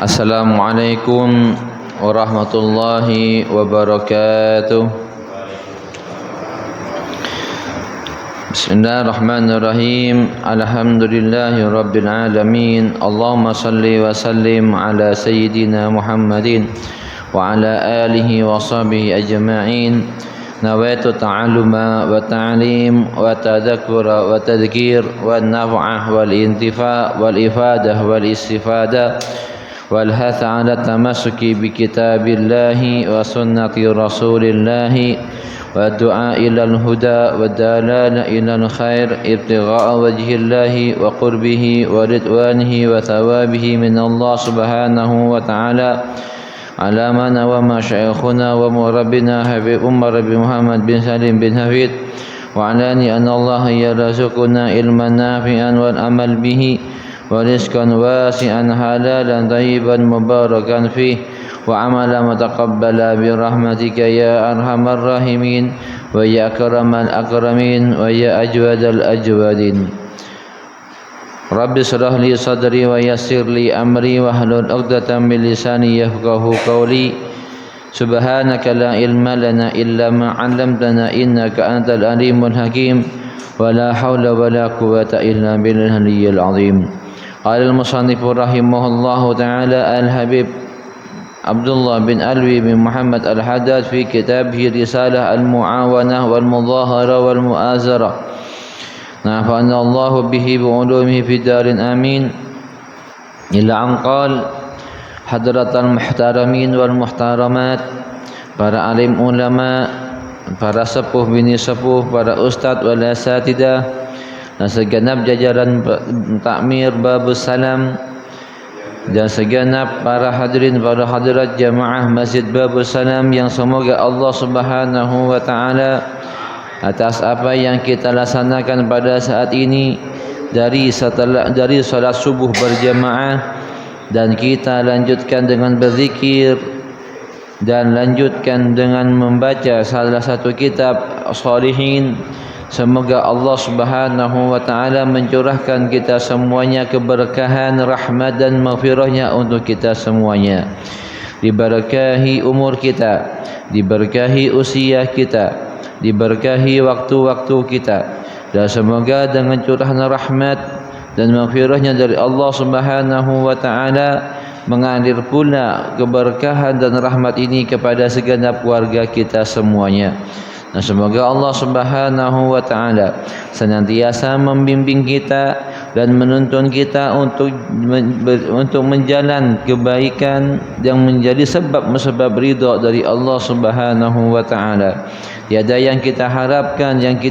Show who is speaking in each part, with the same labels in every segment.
Speaker 1: Assalamualaikum warahmatullahi wabarakatuh. Bismillahirrahmanirrahim. Alhamdulillahi rabbil alamin. Allahumma salli wa sallim ala sayyidina Muhammadin wa ala alihi wa sahbihi ajma'in. Nawaitu ta'alluma wa ta'lim wa tadhakkura wa tadhkir wa naf'ah wal intifa' wal ifadah wal istifadah والحث على التمسك بكتاب الله وسنة رسول الله والدعاء إلى الهدى والدلالة إلى الخير ابتغاء وجه الله وقربه ورضوانه وثوابه من الله سبحانه وتعالى على ما نوى مشايخنا ومربنا حبيب ربي محمد بن سليم بن حفيظ وعلاني أن الله يرزقنا علما نافعا والعمل به ورزقا واسعا حلالا طيبا مباركا فيه وعملا متقبلا برحمتك يا أرحم الراحمين ويا أكرم الأكرمين ويا أجود الأجودين. رب اشرح لي صدري ويسر لي أمري واحلل عقدة من لساني يفقهوا قولي. سبحانك لا علم لنا إلا ما علمتنا إنك أنت العليم الحكيم ولا حول ولا قوة إلا بالله العظيم. قال المصنف رحمه الله تعالى الحبيب عبد الله بن علوي بن محمد الحداد في كتابه رسالة المعاونة والمظاهرة والمؤازرة نفعنا الله به بعلومه في دار آمين. إلى أن قال حضرة المحترمين والمحترمات, para alim ulama, para sepuh bini sepuh, para ustadz wal asatidah dan segenap jajaran takmir babus salam dan segenap para hadirin para hadirat jamaah Masjid Babus Salam yang semoga Allah Subhanahu wa taala atas apa yang kita laksanakan pada saat ini dari salat subuh berjamaah dan kita lanjutkan dengan berzikir dan lanjutkan dengan membaca salah satu kitab Shalihin. Semoga Allah Subhanahu wa taala mencurahkan kita semuanya keberkahan, rahmat dan maghfirahnya untuk kita semuanya. Diberkahi umur kita, diberkahi usia kita, diberkahi waktu-waktu kita. Dan semoga dengan curahan rahmat dan maghfirahnya dari Allah Subhanahu wa taala mengalir pula keberkahan dan rahmat ini kepada segenap keluarga kita semuanya. Dan semoga Allah Subhanahu wa taala senantiasa membimbing kita dan menuntun kita untuk menjalan kebaikan yang menjadi sebab ridha dari Allah Subhanahu wa taala. Tiada yang kita harapkan, yang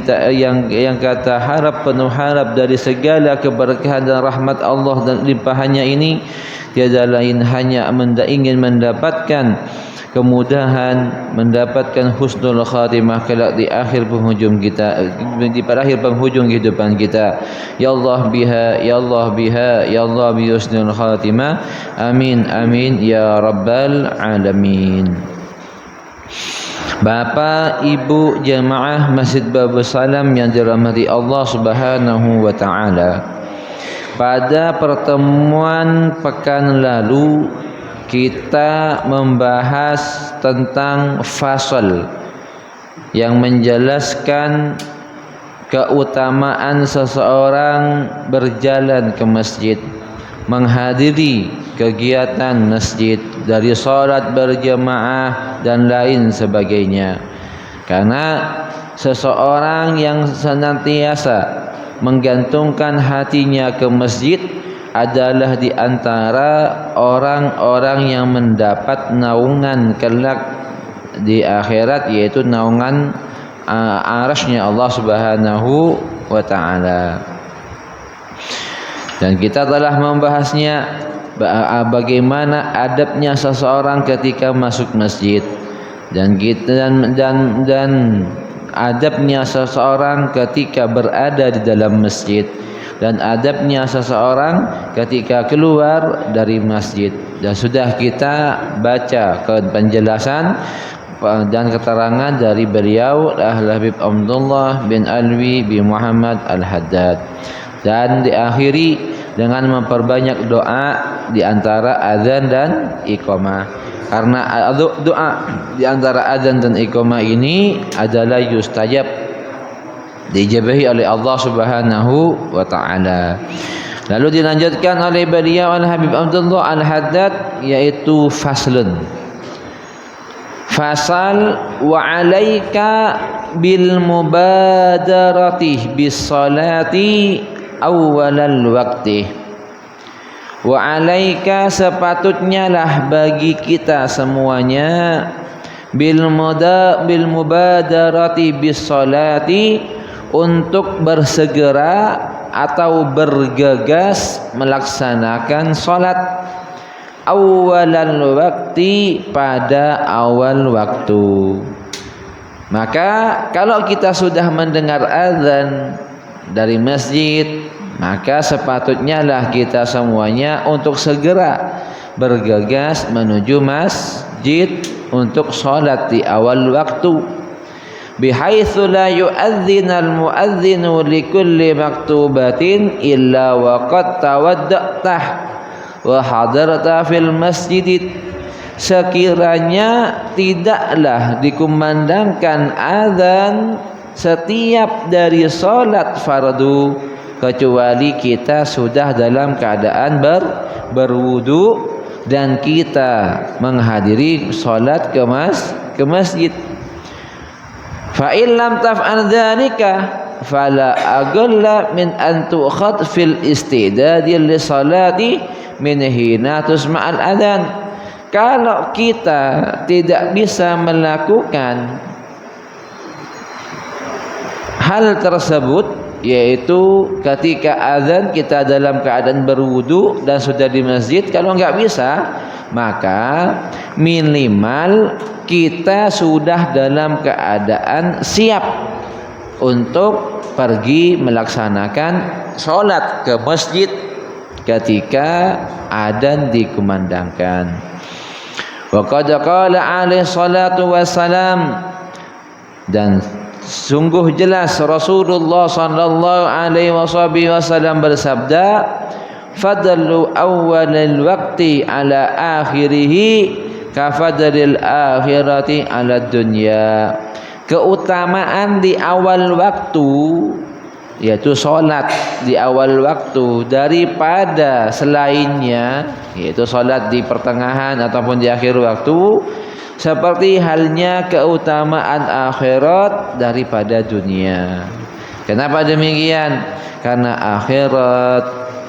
Speaker 1: kata harap penuh harap dari segala keberkahan dan rahmat Allah dan limpahannya ini tiada lain hanya ingin mendapatkan kemudahan, mendapatkan husnul khatimah kelak di akhir penghujung kita, di akhir penghujung kehidupan kita. Ya Allah biha, ya Allah biha, ya Allah bi husnul khatimah. Amin amin ya rabbal alamin. Bapak, Ibu jemaah Masjid Babus Salam yang dirahmati Allah Subhanahu wa taala. Pada pertemuan pekan lalu kita membahas tentang fasal yang menjelaskan keutamaan seseorang berjalan ke masjid, menghadiri kegiatan masjid dari salat berjamaah dan lain sebagainya. Karena seseorang yang senantiasa menggantungkan hatinya ke masjid adalah di antara orang-orang yang mendapat naungan kelak di akhirat, yaitu naungan arasy-Nya Allah Subhanahu wa taala. Dan kita telah membahasnya bagaimana adabnya seseorang ketika masuk masjid dan adabnya seseorang ketika berada di dalam masjid dan adabnya seseorang ketika keluar dari masjid. Dan sudah kita baca penjelasan dan keterangan dari beliau Al-Habib Abdullah bin Alwi bin Muhammad Al-Haddad. Dan diakhiri dengan memperbanyak doa di antara azan dan iqamah. Karena doa di antara azan dan iqamah ini adalah yustajab, dijabahi oleh Allah Subhanahu wa taala. Lalu dilanjutkan oleh beliau Al-Habib Abdullah Al-Haddad, yaitu faslun. Fasal wa alaika bil mubadarati bis salati awwalal waqti. Wa alaika, sepatutnya lah bagi kita semuanya, bil mubadarati bis salati, untuk bersegera atau bergegas melaksanakan salat awalal waktu, pada awal waktu. Maka kalau kita sudah mendengar azan dari masjid, maka sepatutnya lah kita semuanya untuk segera bergegas menuju masjid untuk salat di awal waktu. Bihaitsu la yu'adzinal mu'adzinu likulli maktubatin illa waqad tawadda'tah wa hadarta fil masjid. Sekiranya tidaklah dikumandangkan azan setiap dari salat fardu kecuali kita sudah dalam keadaan berwudu dan kita menghadiri salat ke masjid. Fa in lam taf'al dzalika fala agalla min an tu'khad fil istidadi li salati min hina tusma'al adzan. Kalau kita tidak bisa melakukan hal tersebut, yaitu ketika azan kita dalam keadaan berwudu dan sudah di masjid, kalau enggak bisa, maka minimal kita sudah dalam keadaan siap untuk pergi melaksanakan sholat ke masjid ketika adzan dikumandangkan. Wa qad qala alaihi salatu wassalam, dan sungguh jelas Rasulullah sallallahu alaihi wasallam bersabda, fadlu awwalil waqti ala akhirih kafadlil akhirati ala dunya. Keutamaan di awal waktu, yaitu salat di awal waktu, daripada selainnya, yaitu salat di pertengahan ataupun di akhir waktu, seperti halnya keutamaan akhirat daripada dunia. Kenapa demikian? Karena akhirat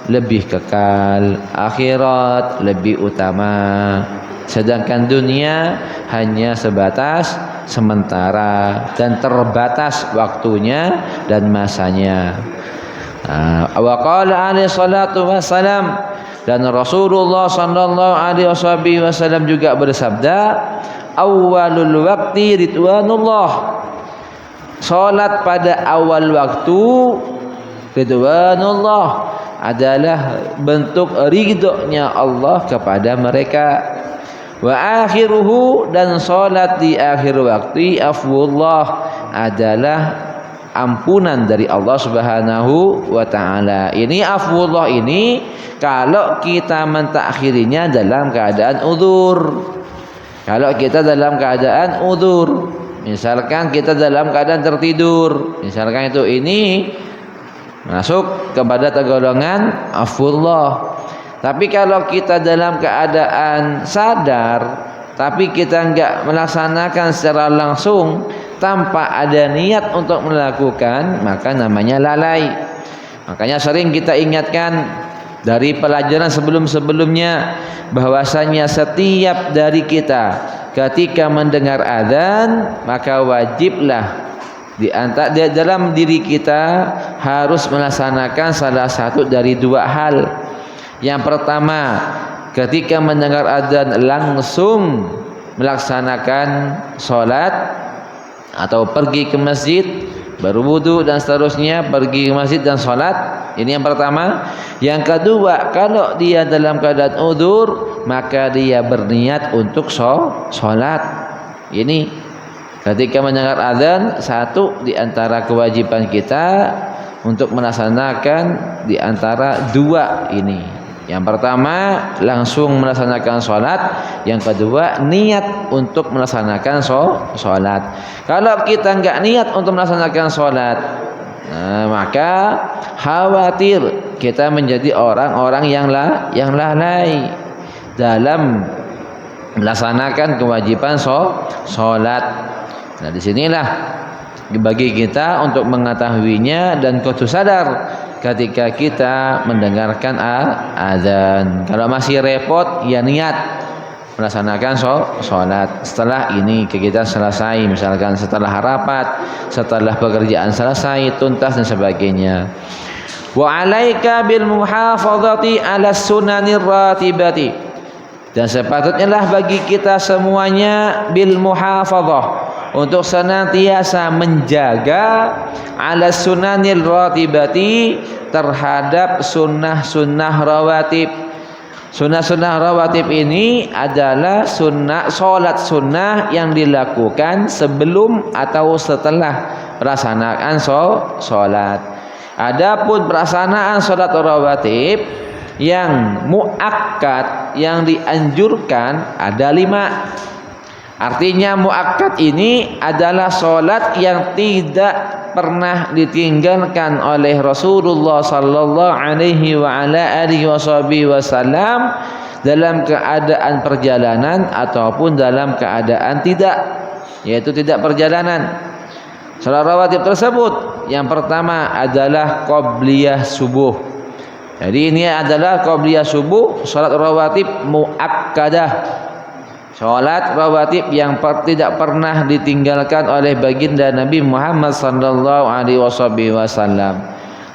Speaker 1: lebih kekal, akhirat lebih utama, sedangkan dunia hanya sebatas sementara dan terbatas waktunya dan masanya. Wa qala alaihi salatu wassalam, dan Rasulullah sallallahu alaihi wasallam juga bersabda, awwalul waqti ridwanullah. Salat pada awal waktu ridwanullah adalah bentuk ridhonya Allah kepada mereka. Wa akhiruhu, dan salat di akhir waktu afwullah adalah ampunan dari Allah Subhanahu wa taala. Ini afwullah ini kalau kita mentakhirinya dalam keadaan uzur. Kalau kita dalam keadaan uzur, misalkan kita dalam keadaan tertidur, misalkan itu, ini masuk kepada golongan afwullah. Tapi kalau kita dalam keadaan sadar, tapi kita enggak melaksanakan secara langsung tanpa ada niat untuk melakukan, maka namanya lalai. Makanya sering kita ingatkan dari pelajaran sebelum-sebelumnya, bahwasanya setiap dari kita ketika mendengar azan, maka wajiblah di dalam diri kita harus melaksanakan salah satu dari dua hal. Yang pertama, ketika mendengar azan langsung melaksanakan sholat atau pergi ke masjid, berwudu dan seterusnya, pergi ke masjid dan sholat. Ini yang pertama. Yang kedua, kalau dia dalam keadaan udzur, maka dia berniat untuk sholat. Ini ketika mendengar azan, satu di antara kewajiban kita untuk melaksanakan di antara dua ini. Yang pertama langsung melaksanakan sholat, yang kedua niat untuk melaksanakan sholat. Kalau kita nggak niat untuk melaksanakan sholat, maka khawatir kita menjadi orang-orang yang lalai dalam melaksanakan kewajiban sholat. Nah, disinilah bagi kita untuk mengetahuinya dan kudu sadar ketika kita mendengarkan azan. Kalau masih repot, ya niat melaksanakan sholat. Setelah ini kita selesai, misalkan setelah rapat, setelah pekerjaan selesai, tuntas dan sebagainya. Wa 'alaika bil muhafadzati 'ala sunanir ratibati. Dan sepatutnya lah bagi kita semuanya bil muhafadzah, untuk senantiasa menjaga ala sunanil ratibati, terhadap sunnah-sunnah rawatib. Sunnah-sunnah rawatib ini adalah sholat sunnah yang dilakukan sebelum atau setelah pelaksanaan sholat. Adapun pelaksanaan sholat rawatib yang muakkad, yang dianjurkan, ada 5. Artinya muakkad ini adalah sholat yang tidak pernah ditinggalkan oleh Rasulullah sallallahu alaihi wa ala alihi wasallam dalam keadaan perjalanan ataupun dalam keadaan tidak, yaitu tidak perjalanan. Sholat rawatib tersebut yang pertama adalah qabliyah subuh. Jadi ini adalah qabliyah subuh, sholat rawatib muakkadah. Sholat rawatib yang tidak pernah ditinggalkan oleh baginda Nabi Muhammad sallallahu alaihi wasallam.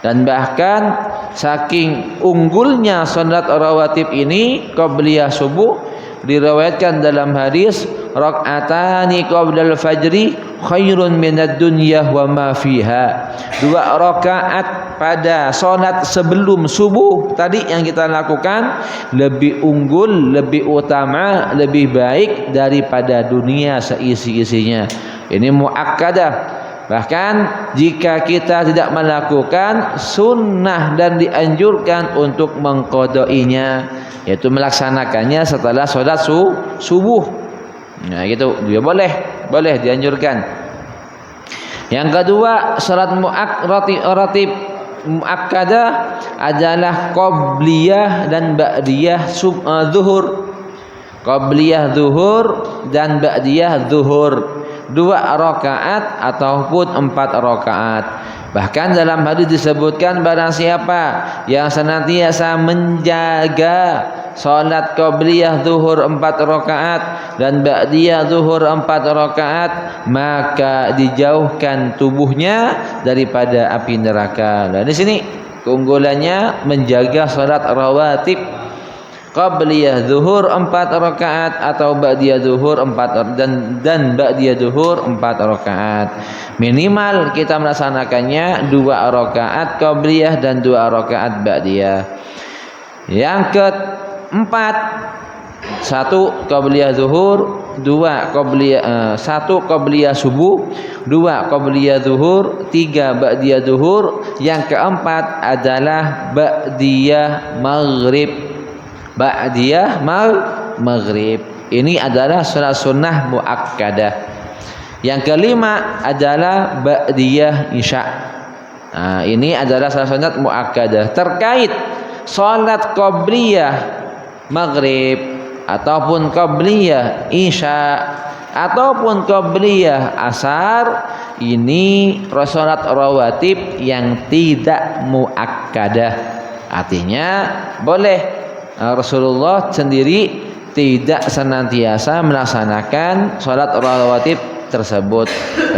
Speaker 1: Dan bahkan saking unggulnya sholat rawatib ini, qabliyah subuh, diriwayatkan dalam hadis, rakaatani qablal fajri khairun minad dunya wa ma fiha. 2 rakaat pada sholat sebelum subuh tadi yang kita lakukan lebih unggul, lebih utama, lebih baik daripada dunia seisi-isinya. Ini muakkadah. Bahkan jika kita tidak melakukan, sunnah dan dianjurkan untuk mengqadainya, yaitu melaksanakannya setelah sholat subuh. Nah, gitu dia boleh dianjurkan. Yang kedua, sholat ratib muakkadah adalah qabliyah dan ba'diyah zuhur. Qabliyah zuhur dan ba'diyah zuhur, 2 rakaat ataupun 4 rakaat. Bahkan dalam hadis disebutkan, barang siapa yang senantiasa menjaga salat qabliyah zuhur 4 rakaat dan ba'diyah zuhur 4 rakaat, maka dijauhkan tubuhnya daripada api neraka. Dan di sini keunggulannya menjaga salat rawatib qabliyah zuhur 4 rakaat atau ba'diyah zuhur 4 dan ba'diyah zuhur 4 rakaat. Minimal kita melaksanakannya 2 rakaat qabliyah dan 2 rakaat ba'diyah. Yang keempat, 1 qabliyah zuhur, 2 qabliyah subuh, 2 qabliyah zuhur, 3 ba'diyah zuhur. Yang keempat adalah ba'diyah maghrib. Ba'diyah maghrib ini adalah salat sunnah muakkadah. Yang kelima adalah ba'diyah isya. Nah, ini adalah salat sunnah muakkadah. Terkait salat qabliyah maghrib ataupun qabliyah isya ataupun qabliyah asar, ini salat rawatib yang tidak muakkadah. Artinya boleh Rasulullah sendiri tidak senantiasa melaksanakan sholat rawatib tersebut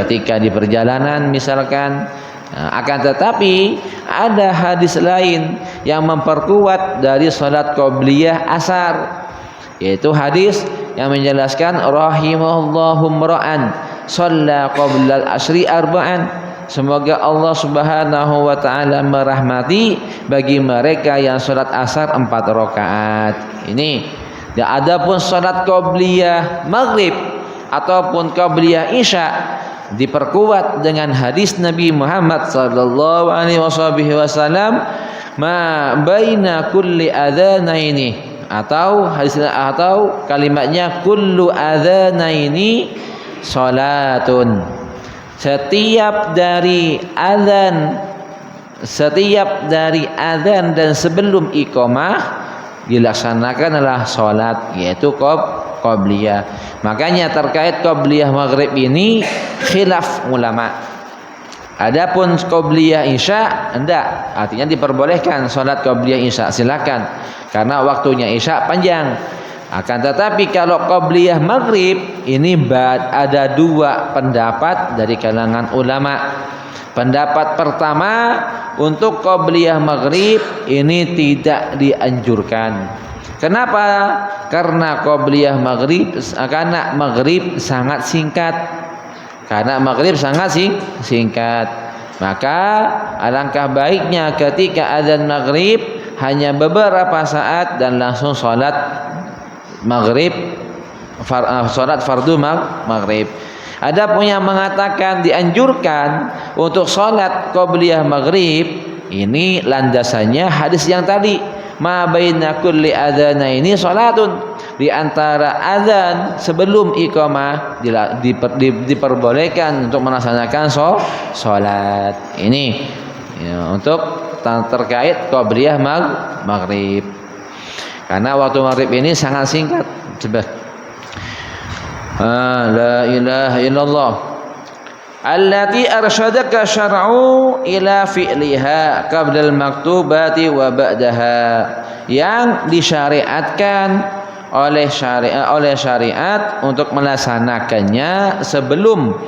Speaker 1: ketika di perjalanan misalkan. Akan tetapi ada hadis lain yang memperkuat dari sholat qabliyah asar, yaitu hadis yang menjelaskan rahimahullahu mra'an shalla qablal asri arba'an. Semoga Allah Subhanahu wa taala merahmati bagi mereka yang salat asar 4 rakaat. Ini. Dan adapun salat qabliyah maghrib ataupun qabliyah isya, diperkuat dengan hadis Nabi Muhammad sallallahu alaihi wasallam, ma baina kulli adzanaini, atau kalimatnya kullu adzanaini salatun. Setiap dari azan dan sebelum iqamah dilaksanakan adalah salat, yaitu qabliyah. Makanya terkait qabliyah maghrib ini khilaf ulama. Adapun qabliyah isya enggak, artinya diperbolehkan salat qabliyah isya, silakan, karena waktunya isya panjang. Akan tetapi kalau qabliyah maghrib ini ada dua pendapat dari kalangan ulama. Pendapat pertama, untuk qabliyah maghrib ini tidak dianjurkan. Kenapa? Karena qabliyah maghrib, karena maghrib sangat singkat. Maka alangkah baiknya ketika azan maghrib hanya beberapa saat dan langsung sholat maghrib, sholat fardu maghrib. Ada pun yang mengatakan dianjurkan untuk sholat qabliyah maghrib, ini landasannya hadis yang tadi, ma baina kulli adzanaini salatun, di antara azan sebelum iqamah diperbolehkan untuk melaksanakan sholat. Ini ya, untuk terkait qabliyah maghrib, karena waktu maghrib ini sangat singkat. Coba. La ilaha illallah allati arsyadaka syar'u ila fi'liha qabla al-maktubati wa ba'daha, yang disyariatkan oleh syariat untuk melaksanakannya sebelum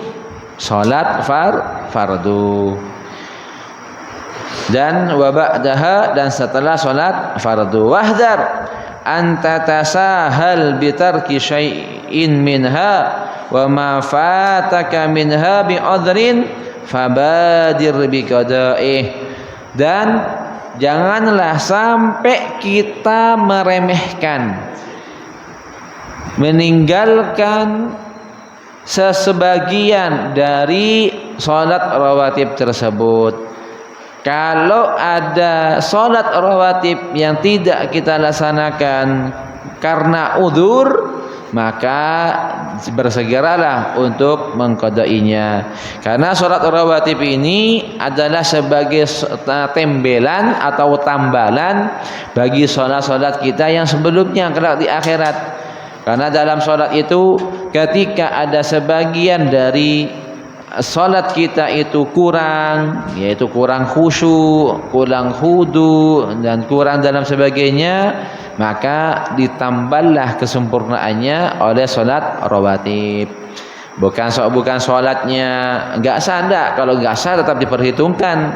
Speaker 1: salat fardu dan wa ba'daha, dan setelah salat fardu. Wahdar anta tasahal bitarki syai'in minha wa ma fataka minha bi'udhrin fabadir biqada'ih, dan janganlah sampai kita meremehkan, meninggalkan sebagian dari salat rawatib tersebut. Kalau ada salat rawatib yang tidak kita laksanakan karena udzur, maka bersegeralah untuk mengqadainya. Karena salat rawatib ini adalah sebagai tembelan atau tambalan bagi salat-salat kita yang sebelumnya kelak di akhirat. Karena dalam salat itu ketika ada sebagian dari salat kita itu kurang, yaitu kurang khusyuk, kurang khudu, dan kurang dalam sebagainya, maka ditambahlah kesempurnaannya oleh salat rawatib. Bukan salatnya enggak sah, enggak. Kalau enggak sah tetap diperhitungkan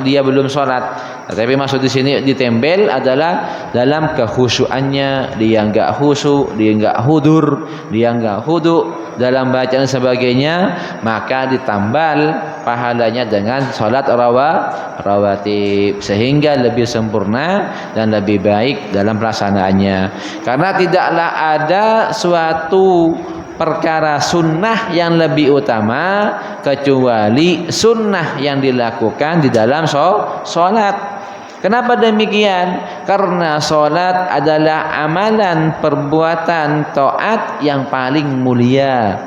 Speaker 1: dia belum salat. Tapi maksud di sini ditembel adalah dalam kekhusyuannya, dia enggak khusyuk, dia enggak hudur, dia enggak hudu dalam bacaan sebagainya, maka ditambal pahalanya dengan salat rawatib, sehingga lebih sempurna dan lebih baik dalam pelaksanaannya. Karena tidaklah ada suatu perkara sunnah yang lebih utama kecuali sunnah yang dilakukan di dalam sholat. Kenapa demikian? Karena sholat adalah amalan perbuatan taat yang paling mulia.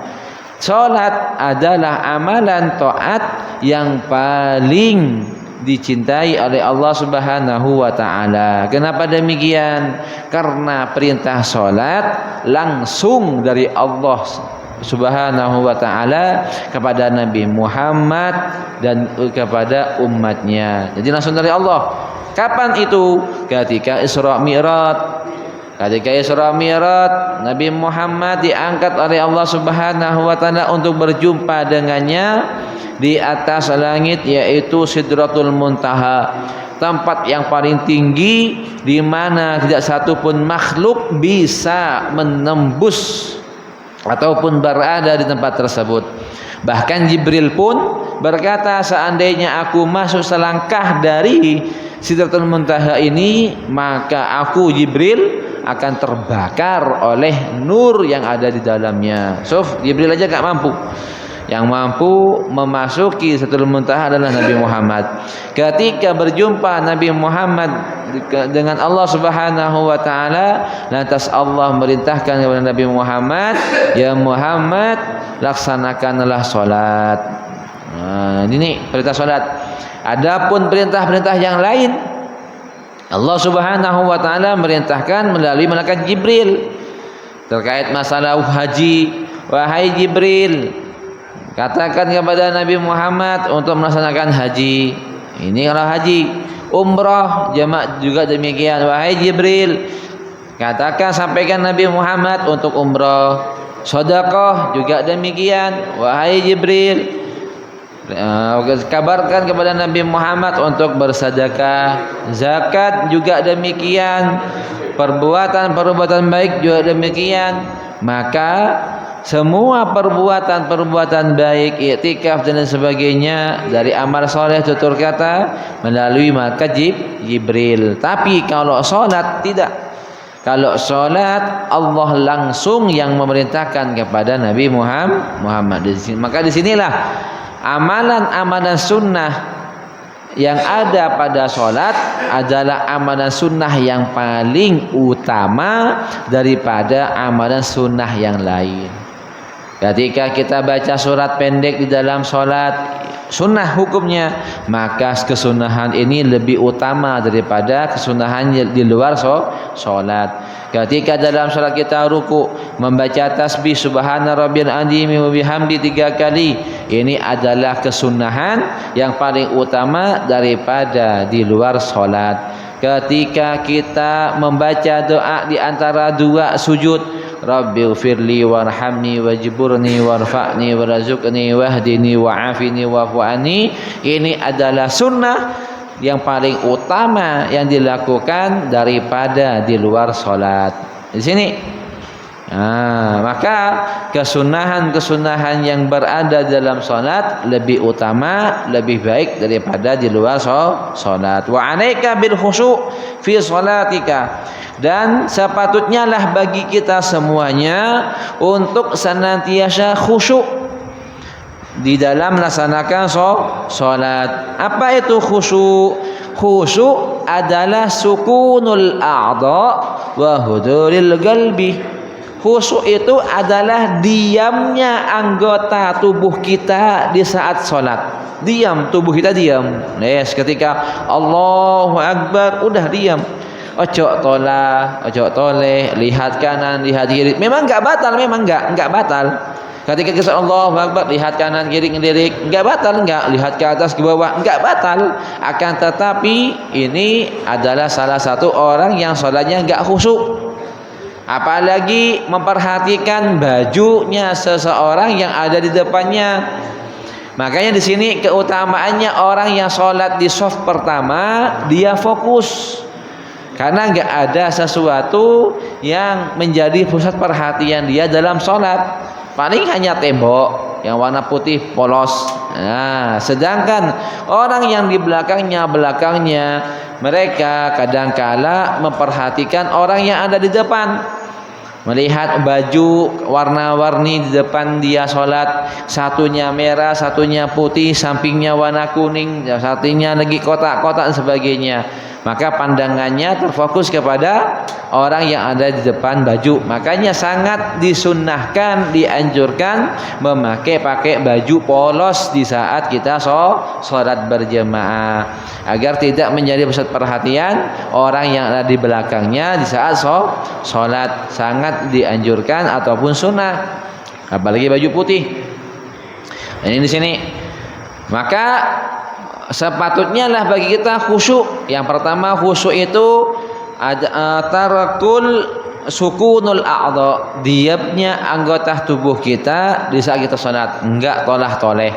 Speaker 1: Sholat adalah amalan taat yang paling dicintai oleh Allah Subhanahu wa taala. Kenapa demikian? Karena perintah salat langsung dari Allah Subhanahu wa taala kepada Nabi Muhammad dan kepada umatnya. Jadi langsung dari Allah. Kapan itu? Ketika Isra Mi'raj. Ketika Isra Mi'raj, Nabi Muhammad diangkat oleh Allah Subhanahu wa taala untuk berjumpa dengannya di atas langit, yaitu Sidratul Muntaha, tempat yang paling tinggi di mana tidak satupun makhluk bisa menembus ataupun berada di tempat tersebut. Bahkan Jibril pun berkata, seandainya aku masuk selangkah dari Sidratul Muntaha ini, maka aku Jibril akan terbakar oleh nur yang ada di dalamnya. So, Jibril aja gak mampu. yang mampu memasuki Sidratul Muntaha adalah Nabi Muhammad. Ketika berjumpa Nabi Muhammad dengan Allah Subhanahu wa taala, lantas Allah merintahkan kepada Nabi Muhammad, "Ya Muhammad, laksanakanlah salat." Ini perintah salat. Adapun perintah-perintah yang lain, Allah Subhanahu wa taala merintahkan melalui malaikat Jibril terkait masalah haji. Wahai Jibril, katakan kepada Nabi Muhammad untuk melaksanakan haji. Ini kalau haji. Umrah jamaah juga demikian. Wahai Jibril, katakan sampaikan Nabi Muhammad untuk umrah. Sedekah juga demikian. Wahai Jibril, kabarkan kepada Nabi Muhammad untuk bersedekah. Zakat juga demikian. Perbuatan baik juga demikian. Maka semua perbuatan baik, iktikaf dan sebagainya dari amal soleh tutur kata melalui malaikat Jibril. Tapi kalau solat tidak. Kalau solat Allah langsung yang memerintahkan kepada Nabi Muhammad. Maka disinilah amalan-amalan sunnah yang ada pada solat adalah amalan sunnah yang paling utama daripada amalan sunnah yang lain. Ketika kita baca surat pendek di dalam solat, sunnah hukumnya, maka kesunahan ini lebih utama daripada kesunahan di luar solat. Ketika dalam solat kita ruku membaca tasbih subhana rabbiyal azim wa bihamdi 3 kali, ini adalah kesunahan yang paling utama daripada di luar solat. Ketika kita membaca doa di antara dua sujud, Rabbighfirli warhamni wajburni warfa'ni warzuqni wahdini wa'afini wa'fu anni, ini adalah sunnah yang paling utama yang dilakukan daripada di luar salat. Di sini maka kesunahan-kesunahan yang berada dalam salat lebih utama, lebih baik daripada di luar salat. Wa 'alaika bil khusyu' fi salatika, dan sepatutnya lah bagi kita semuanya untuk senantiasa khusyuk di dalam melaksanakan salat. Apa itu khusyuk? Khusyuk adalah sukunul a'dha wa huduril qalbi. Khusyuk itu adalah diamnya anggota tubuh kita di saat salat. Diam, tubuh kita diam. Yes, ketika Allahu Akbar udah diam. Ojo toleh, lihat kanan, lihat kiri. Memang enggak batal, enggak batal. Ketika kita Allahu Akbar, lihat kanan kiri ngelirik, enggak batal, enggak lihat ke atas ke bawah, enggak batal. Akan tetapi ini adalah salah satu orang yang salatnya enggak khusyuk. Apalagi memperhatikan bajunya seseorang yang ada di depannya. Makanya di sini keutamaannya orang yang salat di shaf pertama, dia fokus. Karena enggak ada sesuatu yang menjadi pusat perhatian dia dalam sholat. Paling hanya tembok yang warna putih polos. Nah, sedangkan orang yang di belakangnya mereka kadangkala memperhatikan orang yang ada di depan. Melihat baju warna-warni di depan dia sholat, satunya merah, satunya putih, sampingnya warna kuning, satunya lagi kotak-kotak dan sebagainya. Maka pandangannya terfokus kepada orang yang ada di depan baju. Makanya sangat disunnahkan, dianjurkan pakai baju polos di saat kita sholat berjamaah, agar tidak menjadi pusat perhatian orang yang ada di belakangnya di saat sholat. Sangat dianjurkan ataupun sunnah, apalagi baju putih. Ini di sini. Maka sepatutnya lah bagi kita khusyuk. Yang pertama khusyuk itu tarakul sukunul a'dha, diamnya anggota tubuh kita di saat kita salat, enggak tolah-toleh.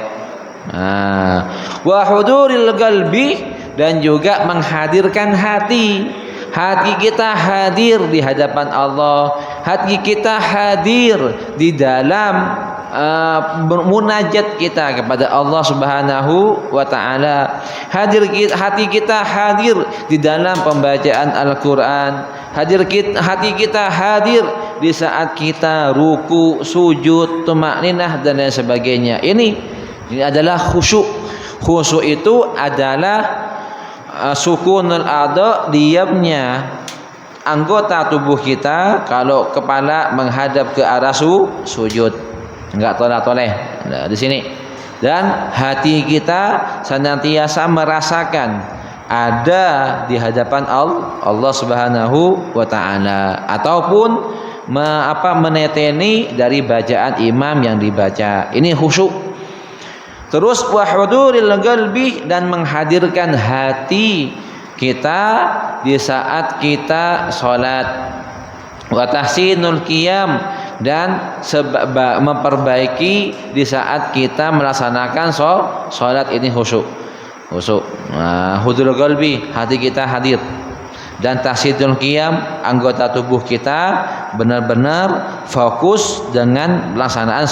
Speaker 1: Wa huduril qalbi, dan juga menghadirkan hati. Hati kita hadir di hadapan Allah, hati kita hadir di dalam munajat kita kepada Allah Subhanahu wa taala. Hati kita hadir di dalam pembacaan Al-Qur'an. Hati kita hadir di saat kita ruku, sujud, tumakninah dan lain sebagainya. Ini adalah khusyuk. Khusyuk itu adalah sukunul adha, diamnya anggota tubuh kita kalau kepala menghadap ke arah sujud, enggak toleh-toleh. Nah, di sini. Dan hati kita senantiasa merasakan ada di hadapan Allah Subhanahu wa taala, ataupun meneteni dari bacaan imam yang dibaca. Ini khusyuk. Terus wa huduril qalbi, dan menghadirkan hati kita di saat kita salat. Wa tahsinul qiyam, dan memperbaiki di saat kita melaksanakan salat. Ini khusyuk. Nah, hudurul qalbi, hati kita hadir. Dan tahsinul qiyam, anggota tubuh kita benar-benar fokus dengan pelaksanaan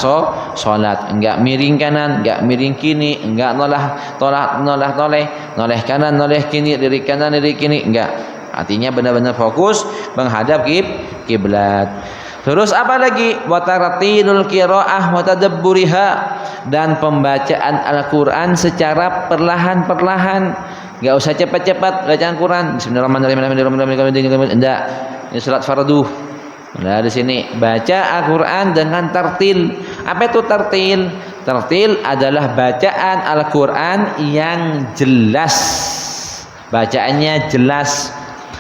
Speaker 1: salat. Enggak miring kanan, enggak miring kini, enggak noleh kanan, noleh kini, lirik kanan, lirik kini, enggak. Artinya benar-benar fokus menghadap kiblat. Terus apa lagi? Wa tartilul qiraah wa tadabburiha, dan pembacaan Al-Qur'an secara perlahan-perlahan. Enggak usah cepat-cepat bacaan Quran. Bismillahirrahmanirrahim. Enggak. Ini salat fardu. Nah, di sini baca Al-Qur'an dengan tartil. Apa itu tartil? Tartil adalah bacaan Al-Qur'an yang jelas. Bacaannya jelas.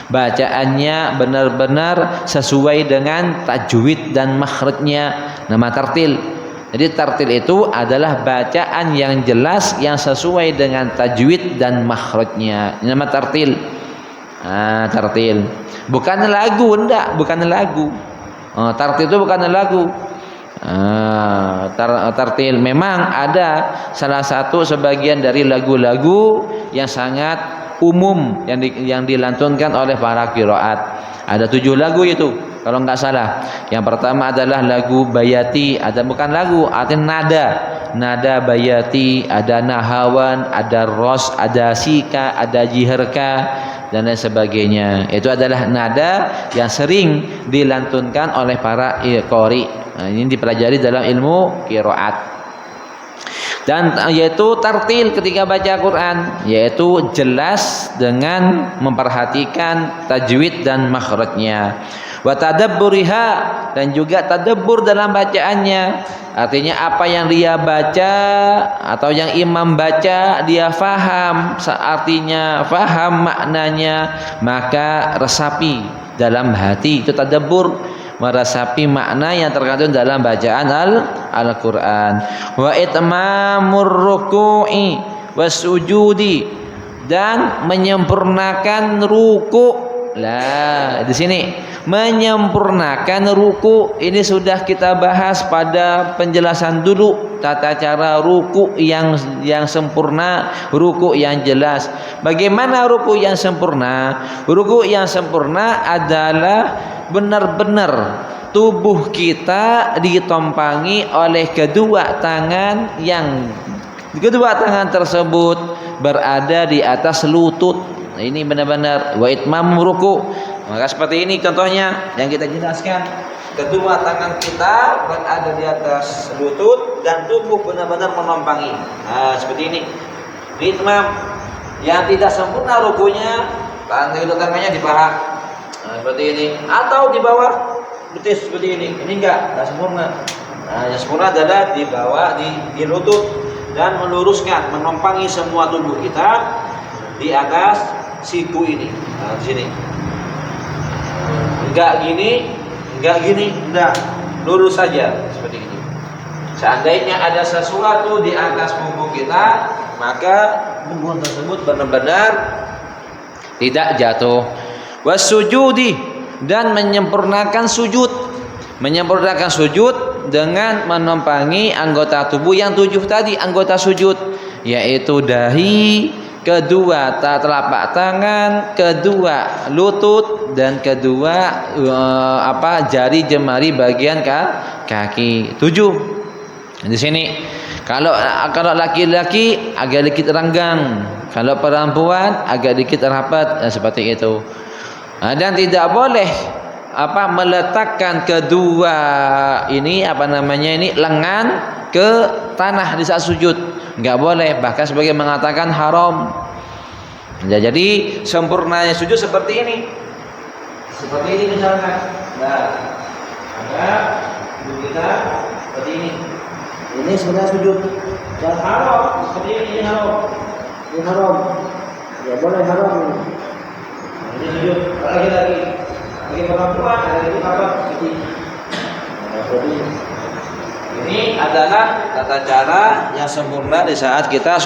Speaker 1: Bacaannya benar-benar sesuai dengan tajwid dan makhrajnya. Nama tartil. Jadi tartil itu adalah bacaan yang jelas yang sesuai dengan tajwid dan makhrajnya. Ini nama tartil. Tartil. Bukan lagu, enggak, bukan lagu. Tartil itu bukan lagu. Tartil memang ada salah satu sebagian dari lagu-lagu yang sangat umum yang dilantunkan oleh para qiraat. Ada 7 lagu itu kalau nggak salah. Yang pertama adalah lagu bayati, bukan lagu, artinya nada bayati, ada nahawan, ada ros, ada sika, ada jiherka dan lain sebagainya. Itu adalah nada yang sering dilantunkan oleh para qari. Nah, ini dipelajari dalam ilmu qiraat. Dan yaitu tartil ketika baca Quran, yaitu jelas dengan memperhatikan tajwid dan makhrajnya. Wa tadabburiha, dan juga tadabbur dalam bacaannya. Artinya apa yang dia baca atau yang imam baca dia faham, artinya faham maknanya, maka resapi dalam hati. Itu tadabbur, meresapi makna yang terkandung dalam bacaan Al-Qur'an. Wa itmamur ruku'i wasujudi, dan menyempurnakan ruku. Lah, di sini menyempurnakan ruku ini sudah kita bahas pada penjelasan dulu, tata cara ruku yang sempurna, ruku yang jelas. Bagaimana ruku yang sempurna? Ruku yang sempurna adalah benar-benar tubuh kita ditompangi oleh kedua tangan, yang kedua tangan tersebut berada di atas lutut. Nah, ini benar-benar wa itmam ruku. Maka seperti ini contohnya yang kita jelaskan. Kedua tangan kita berada di atas lutut dan tubuh benar-benar menompangi. Nah, seperti ini. Itmam. Yang tidak sempurna rukunya, kedua tangannya di paha. Nah, seperti ini. Atau di bawah betis seperti ini. Ini enggak sempurna. Nah, yang sempurna adalah di bawah di lutut dan meluruskan, menompangi semua tubuh kita di atas siku ini. Nah, di sini. Enggak gini, enggak, lurus saja seperti ini. Seandainya ada sesuatu di atas punggung kita, maka punggung tersebut benar-benar tidak jatuh. Wasujudi, dan menyempurnakan sujud. Menyempurnakan sujud dengan menompangi anggota tubuh yang 7 tadi, anggota sujud, yaitu dahi, kedua telapak tangan, kedua lutut, dan kedua jari jemari bagian kaki. 7. Di sini kalau laki-laki agak dikit renggang, kalau perempuan agak dikit rapat, seperti itu. Dan tidak boleh meletakkan kedua ini lengan ke tanah di saat sujud, nggak boleh, bahkan sebagian mengatakan haram. Ya, jadi sempurnanya sujud seperti ini misalkan. Nah, maka kita seperti ini. Ini sebenarnya sujud. Jangan haram seperti ini haram. Ini haram. Ya boleh haram ini. Ini sujud. Lagi perempuan ada itu apa? Ini adalah tata cara yang sempurna di saat kita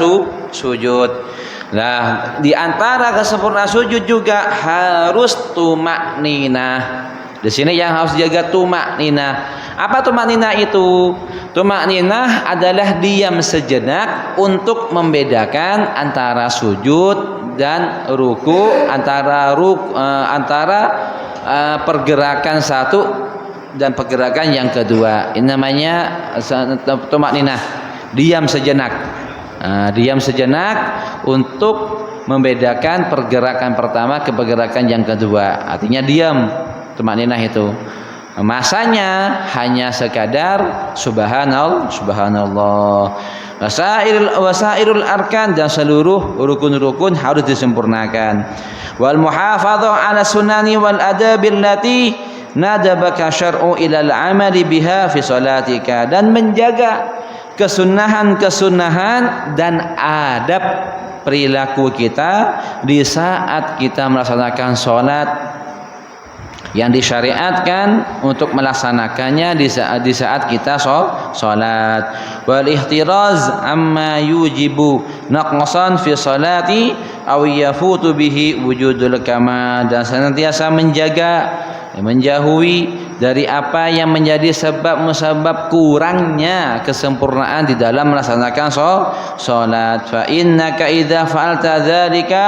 Speaker 1: sujud. Nah, di antara kesempurnaan sujud juga harus tumakninah. Di sini yang harus jaga tumakninah. Apa tumakninah itu? Tumakninah adalah diam sejenak untuk membedakan antara sujud dan ruku, antara pergerakan satu dan pergerakan yang kedua. Ini namanya tumakninah, diam sejenak. Diam sejenak untuk membedakan pergerakan pertama ke pergerakan yang kedua. Artinya diam, tumakninah itu. Masanya hanya sekadar subhanallah. Wasairul arkan, dan seluruh rukun-rukun harus disempurnakan. Wal muhafadzah ala sunani wal adabil lati nadabaka syar'u ilal amali biha fi salatika, dan menjaga kesunahan-kesunahan dan adab perilaku kita di saat kita melaksanakan sholat, yang disyariatkan untuk melaksanakannya di saat kita sholat. Wal ihtiraz amma yujibu naqsan fi salati aw yafutu bihi wujudul kamal, dan senantiasa menjauhi dari apa yang menjadi sebab musabab kurangnya kesempurnaan di dalam melaksanakan sholat. Fa innaka idza fa'alta dzalika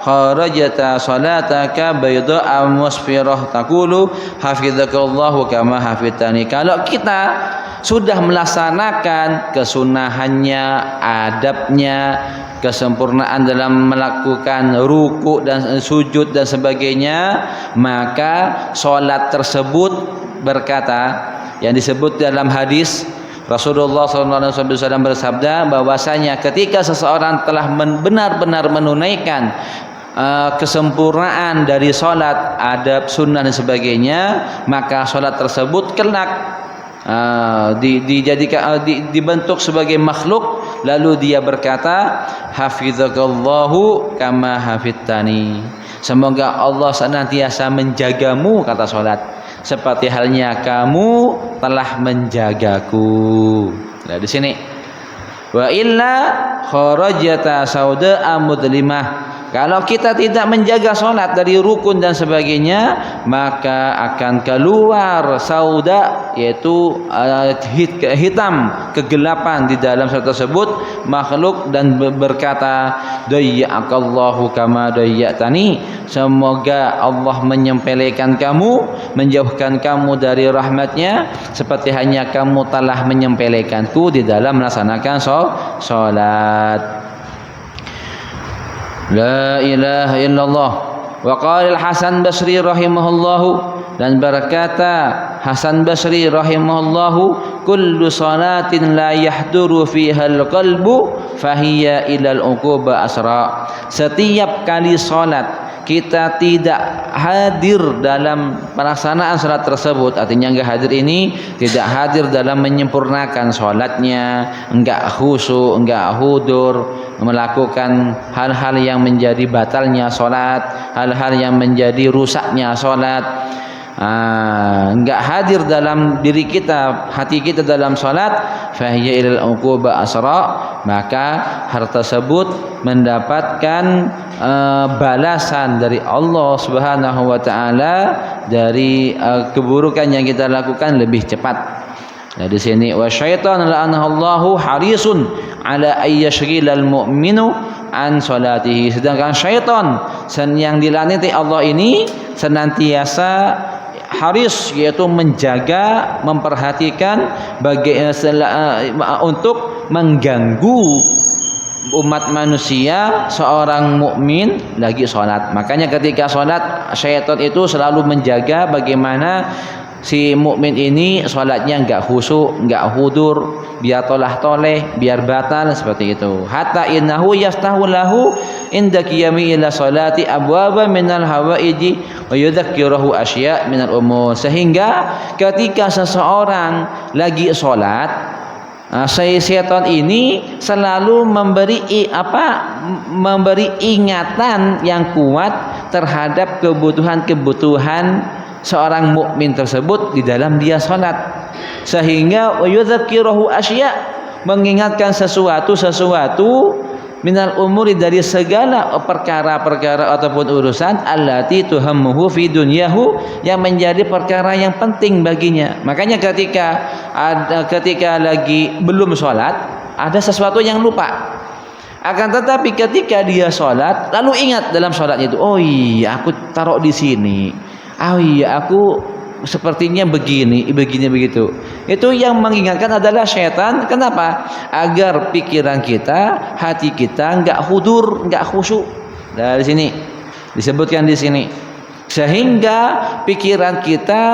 Speaker 1: kharajta salataka bayda'a musfirah taqulu hafizakallahu kama hafidtani. Kalau kita sudah melaksanakan kesunahannya, adabnya, kesempurnaan dalam melakukan ruku dan sujud dan sebagainya, maka sholat tersebut berkata, yang disebut dalam hadis Rasulullah SAW bersabda bahwasanya ketika seseorang telah benar-benar menunaikan kesempurnaan dari sholat, adab, sunnah dan sebagainya, maka sholat tersebut kelak dibentuk sebagai makhluk, lalu dia berkata hafizakallahu kama hafidtani, semoga Allah senantiasa menjagamu, kata sholat, seperti halnya kamu telah menjagaku. Nah, di sini wa illa kharajata sauda'a mudlimah, kalau kita tidak menjaga sholat dari rukun dan sebagainya, maka akan keluar sauda, yaitu hitam, kegelapan di dalam sholat tersebut, makhluk, dan berkata dayya'akallahu kama dayya'tani, semoga Allah menyempelekan kamu, menjauhkan kamu dari rahmatnya, seperti hanya kamu telah menyempelekanku di dalam melaksanakan sholat. La ilaha illallah. Wa qala Hasan Basri rahimahullahu, dan berkata Hasan Basri rahimahullahu, kullu salatin la yahduru fiha al-qalbu fahiya ilal uquba asra. Setiap kali salat kita tidak hadir dalam pelaksanaan salat tersebut, artinya enggak hadir ini, tidak hadir dalam menyempurnakan salatnya, enggak khusyuk, enggak hudur, melakukan hal-hal yang menjadi batalnya salat, hal-hal yang menjadi rusaknya salat, enggak hadir dalam diri kita, hati kita dalam salat, fahiya ilal uquba asra, maka hal tersebut mendapatkan balasan dari Allah Subhanahu wa taala dari keburukan yang kita lakukan lebih cepat. Nah, di sini wa syaitan la'anahu harisun ala ayyashghilal mu'minu an salatihi, sedangkan syaitan yang dilaknati Allah ini senantiasa haris, yaitu menjaga, memperhatikan untuk mengganggu umat manusia, seorang mukmin lagi sholat. Makanya ketika sholat, syaitan itu selalu menjaga bagaimana si mukmin ini sholatnya enggak khusyuk, enggak hudur, biar tolah-toleh, biar batal seperti itu. Hatta innahu yaftahu lahu inda qiyami ila salati abwaba minal hawaiji wa yudzakkirahu asya' minal umur. Sehingga ketika seseorang lagi sholat, syaitan ini selalu memberi ingatan yang kuat terhadap kebutuhan seorang mukmin tersebut di dalam dia salat, sehingga yudzakkirahu asya', mengingatkan sesuatu minal umuri, dari segala perkara-perkara ataupun urusan allati tuhammuhu fi dunyahu, yang menjadi perkara yang penting baginya. Makanya ketika lagi belum sholat, ada sesuatu yang lupa. Akan tetapi ketika dia sholat, lalu ingat dalam sholatnya itu, oh iya aku taruh di sini, oh iya aku sepertinya begini begitu. Itu yang mengingatkan adalah syaitan. Kenapa? Agar pikiran kita, hati kita enggak hudur, enggak khusyuk. Dari sini disebutkan di sini, sehingga pikiran kita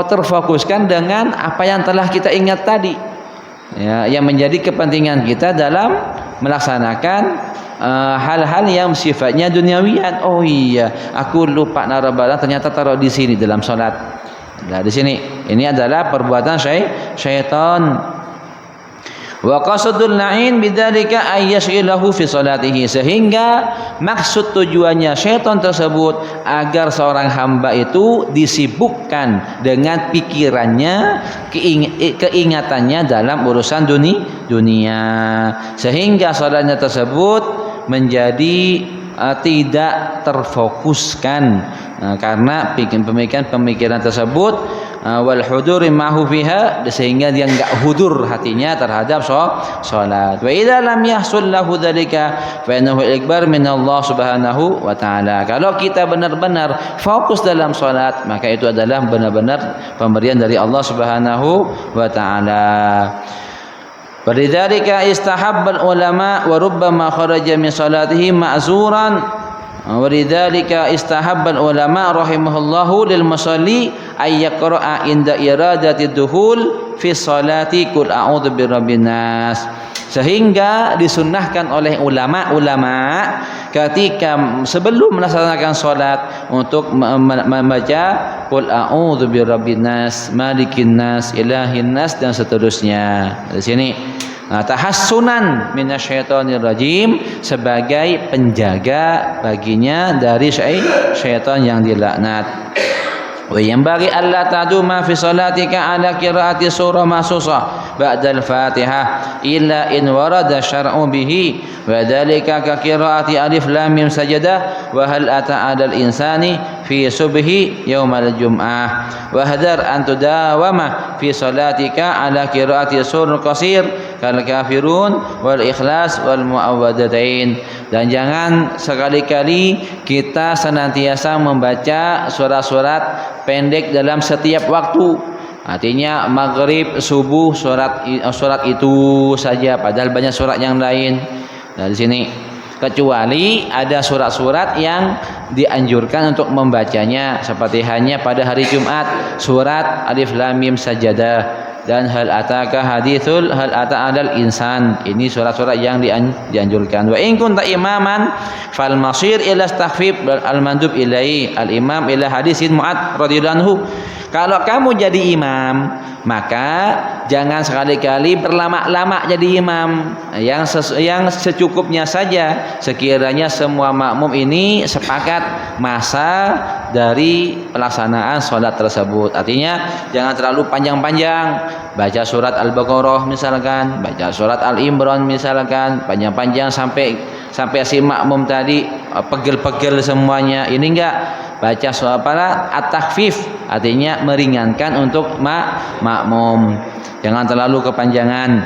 Speaker 1: terfokuskan dengan apa yang telah kita ingat tadi, ya, yang menjadi kepentingan kita dalam melaksanakan hal-hal yang sifatnya duniawian. Oh iya, aku lupa naruh barang, ternyata taruh di sini dalam sholat. Nah, di sini ini adalah perbuatan syaitan. Wa qasdul la'in bidzalika ayyashghilahu fi salatihi, sehingga maksud tujuannya syaitan tersebut agar seorang hamba itu disibukkan dengan pikirannya, keingatannya dalam urusan dunia, sehingga salatnya tersebut menjadi tidak terfokuskan karena pemikiran tersebut wal huduri ma'hu fiha, sehingga dia enggak hudur hatinya terhadap salat. Wa idza lam yahsul lahu dzalika fa innahu ikbar min Allah Subhanahu wa taala. Kalau kita benar-benar fokus dalam salat, maka itu adalah benar-benar pemberian dari Allah Subhanahu wa taala. Walidzalika istahabbal ulama wa rubbama kharaja min salatihi ma'zuran. Walidzalika istahabbal ulama rahimahullahu lil musalli ay yaqra'a inda iradati dukhul fi salati qul a'udzu birabbin nas. Sehingga disunnahkan oleh ulama ketika sebelum melaksanakan salat untuk membaca qul a'udzu birabbin nas, malikin nas, ilahin nas, dan seterusnya. Di sini tahassunan minasyaitonir rajim, sebagai penjaga baginya dari syaitan yang dilaknat. Wa yanbaghi alla taduma fi salatika ala qiraati surah mahsusah ba'da al-Fatihah illa in warada syar'u bihi, wa dzalika ka qiraati alif lam mim sajadah wa hal ata 'alal insani fi subhi yaumal jum'ah, wa hadar an tudawama fi salatika ala qiraati surah qasir kal kafirun wal ikhlas wal muawwadatain. Dan jangan sekali-kali kita senantiasa membaca surat-surat pendek dalam setiap waktu. Artinya maghrib, subuh, surat itu saja, padahal banyak surat yang lain. Dari sini, kecuali ada surat-surat yang dianjurkan untuk membacanya, seperti hanya pada hari Jumat, surat Alif Lam Mim Sajadah dan hal ataka hadithul hal ata adal insan. Ini surat-surat yang dianjurkan. Wa in kunta imaman fal masir ila takhfif al mandub ilai al imam ila hadisin Mu'ad radhiyallahu anhu. Kalau kamu jadi imam, maka jangan sekali-kali berlama-lama jadi imam. Yang secukupnya saja, sekiranya semua makmum ini sepakat masa dari pelaksanaan sholat tersebut. Artinya jangan terlalu panjang-panjang. Baca surat Al-Baqarah misalkan, baca surat Al-Imran misalkan, panjang-panjang sampai si makmum tadi pegel-pegel semuanya. Ini enggak. Baca surat at-takhfif, artinya meringankan untuk makmum. Jangan terlalu kepanjangan.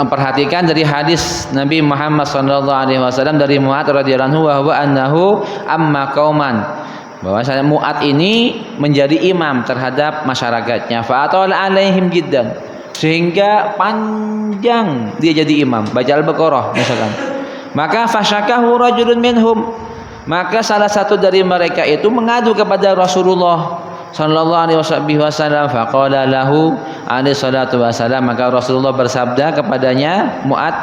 Speaker 1: Perhatikan dari hadis Nabi Muhammad SAW dari Mu'ad radhiyallahu anhu amma qauman, bahwasanya Mu'ad ini menjadi imam terhadap masyarakatnya. Fa atala alaihim jiddan, sehingga panjang dia jadi imam, baca Al-Baqarah misalkan. Maka fasyakahu rajulun minhum, maka salah satu dari mereka itu mengadu kepada Rasulullah sallallahu alaihi wasallam, faqala lahu alaihi salatu wasallam, maka Rasulullah bersabda kepadanya, Mu'ad,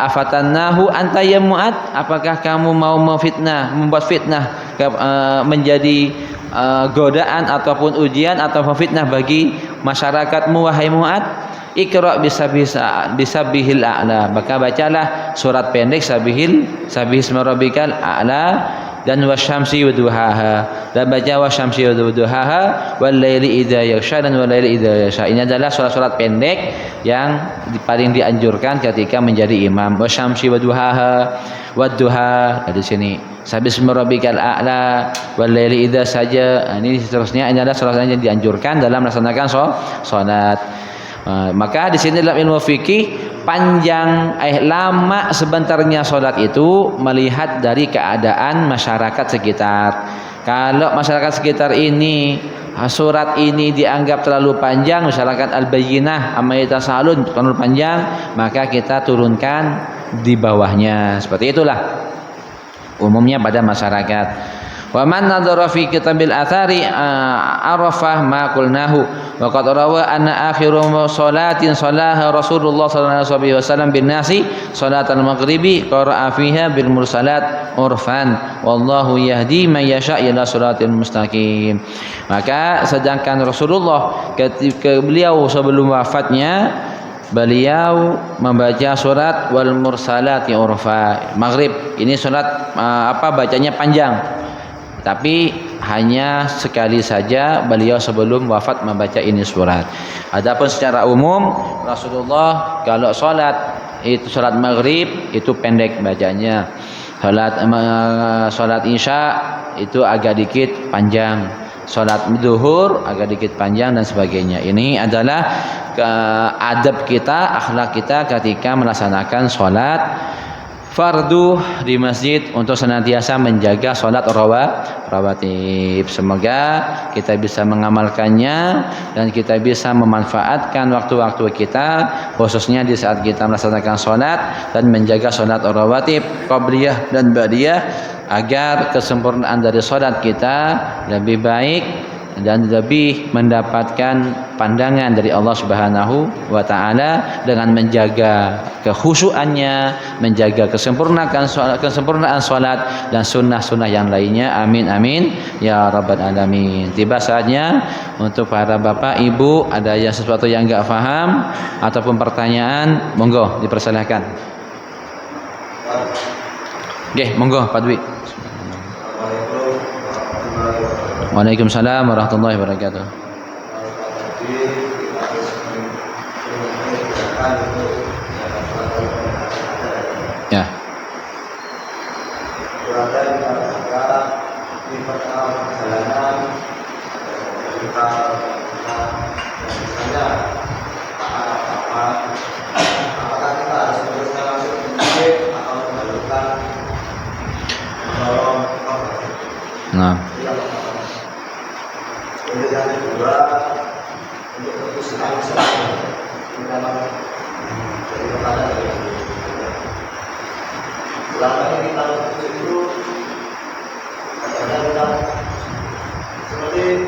Speaker 1: afatannahu anta ya Mu'ad, apakah kamu mau membuat fitnah menjadi godaan ataupun ujian atau fitnah bagi masyarakatmu wahai Mu'ad? Iqra bisabihil a'la, maka bacalah surat pendek sabbihisma rabbikal a'la dan wasyamsi waduhaha, dan baca wasyamsi waduhaha wal laili idza yaghsha dan wal laili idza yaghsha. Ini adalah surat-surat pendek yang paling dianjurkan ketika menjadi imam. Wasyamsi waduhaha wadduha, di sini sabbihisma rabbikal a'la wal laili idza saja. Ini seterusnya, ini adalah surat yang dianjurkan dalam melaksanakan salat. Maka di sini dalam ilmu fikih panjang lama sebentarnya solat itu melihat dari keadaan masyarakat sekitar. Kalau masyarakat sekitar ini surat ini dianggap terlalu panjang, masyarakat Al-Bayyinah amma yatasalun terlalu panjang, maka kita turunkan di bawahnya. Seperti itulah umumnya pada masyarakat. Wa man nadhara fi kitabil athari arafah ma qulnahu wa qad rawa anna akhiru salatin salaha Rasulullah sallallahu alaihi wasallam bin nasi salatal maghribi qara'a fiha bil mursalat urfan wallahu yahdi man yasha ila siratal mustaqim. Maka sedangkan Rasulullah ketika beliau sebelum wafatnya, beliau membaca surat wal mursalati urfa. Maghrib ini surat bacanya panjang, tapi hanya sekali saja beliau sebelum wafat membaca ini surat. Adapun secara umum Rasulullah kalau salat itu salat maghrib itu pendek bacanya, salat isya itu agak dikit panjang, salat zuhur agak dikit panjang dan sebagainya. Ini adalah adab kita, akhlak kita ketika melaksanakan salat fardu di masjid untuk senantiasa menjaga sholat rawatib. Semoga kita bisa mengamalkannya dan kita bisa memanfaatkan waktu-waktu kita khususnya di saat kita melaksanakan sholat dan menjaga sholat rawatib qabliyah dan ba'diyah agar kesempurnaan dari sholat kita lebih baik dan lebih mendapatkan pandangan dari Allah Subhanahu wa taala dengan menjaga kekhusyuannya, menjaga kesempurnaan salat dan sunnah-sunnah yang lainnya. Amin amin ya rabbal alamin. Tiba saatnya untuk para bapak ibu, ada yang sesuatu yang enggak paham ataupun pertanyaan, monggo dipersilahkan. Nggih, monggo Pak Dwi. Waalaikumsalam warahmatullahi wabarakatuh. Ya. Nah.
Speaker 2: Untuk yang kedua, untuk keputusan dari kepada selama ini kita itu kadang kita seperti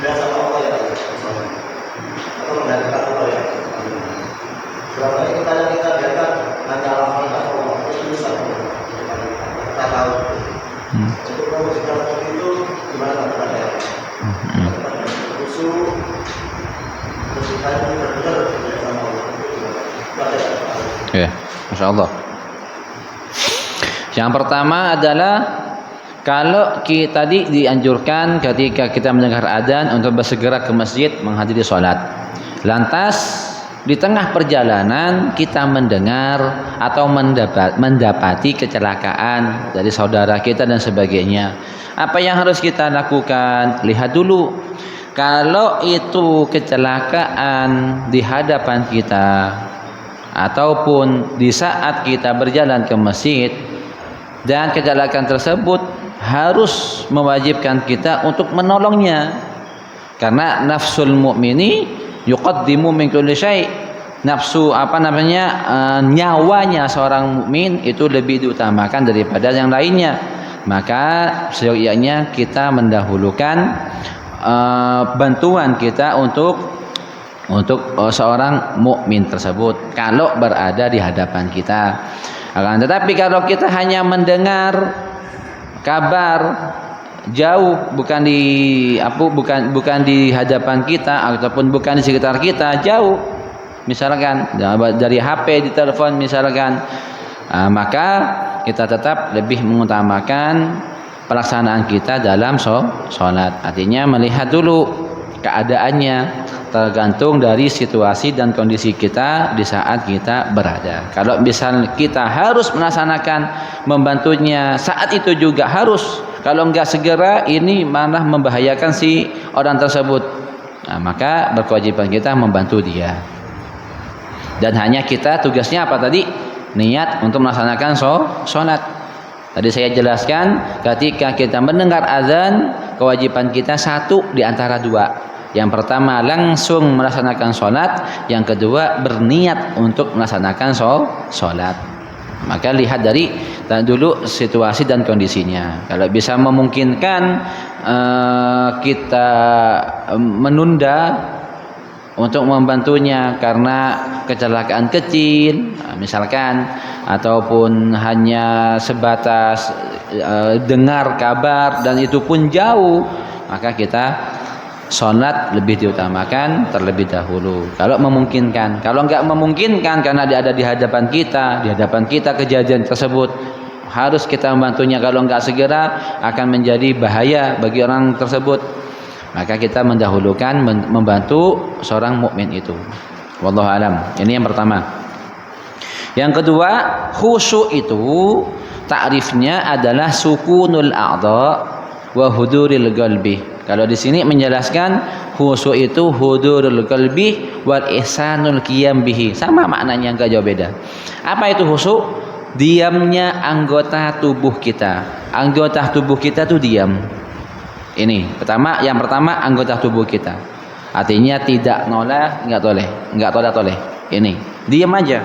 Speaker 2: biasa Allah ya, atau menggantikan Allah ya. Selama ini kita biarkan nanti alamat Allah itu bisa kita tahu. Untuk mewujudkan seperti itu gimana kepada
Speaker 1: ya, Masya Allah. Yang pertama adalah kalau kita tadi dianjurkan ketika kita mendengar adzan untuk bersegera ke masjid menghadiri sholat. Lantas di tengah perjalanan kita mendengar atau mendapati kecelakaan dari saudara kita dan sebagainya. Apa yang harus kita lakukan? Lihat dulu. Kalau itu kecelakaan di hadapan kita ataupun di saat kita berjalan ke masjid dan kecelakaan tersebut harus mewajibkan kita untuk menolongnya, karena nafsul mukmini yuqaddimu min kulli syai'. Nafsu nyawanya seorang mukmin itu lebih diutamakan daripada yang lainnya. Maka seyogyanya kita mendahulukan bantuan kita untuk seorang mukmin tersebut kalau berada di hadapan kita. Akan tetapi kalau kita hanya mendengar kabar jauh, bukan di hadapan kita ataupun bukan di sekitar kita, jauh, misalkan dari HP, di telepon misalkan, maka kita tetap lebih mengutamakan pelaksanaan kita dalam sholat. Artinya melihat dulu keadaannya, tergantung dari situasi dan kondisi kita di saat kita berada. Kalau misal kita harus melaksanakan, membantunya saat itu juga harus. Kalau enggak segera, ini malah membahayakan si orang tersebut. Maka berkewajiban kita membantu dia. Dan hanya kita tugasnya apa tadi? Niat untuk melaksanakan sholat. Tadi saya jelaskan, ketika kita mendengar azan, kewajiban kita satu di antara dua. Yang pertama langsung melaksanakan sholat, yang kedua berniat untuk melaksanakan sholat. Maka lihat dari dulu situasi dan kondisinya. Kalau bisa memungkinkan kita menunda untuk membantunya karena kecelakaan kecil misalkan, ataupun hanya sebatas dengar kabar dan itu pun jauh, maka kita sholat lebih diutamakan terlebih dahulu kalau memungkinkan. Kalau enggak memungkinkan karena dia ada di hadapan kita kejadian tersebut, harus kita membantunya. Kalau enggak segera akan menjadi bahaya bagi orang tersebut, maka kita mendahulukan membantu seorang mukmin itu. Wallahu alam. Ini yang pertama. Yang kedua, khusyuk itu takrifnya adalah sukunul a'dha wa huduril qalbi. Kalau di sini menjelaskan khusyuk itu hudurul qalbi wal ihsanul qiyam bihi. Sama maknanya, enggak jauh beda. Apa itu khusyuk? Diamnya anggota tubuh kita. Anggota tubuh kita tuh diam. Ini yang pertama anggota tubuh kita. Artinya tidak noleh, enggak toleh. Ini diam aja.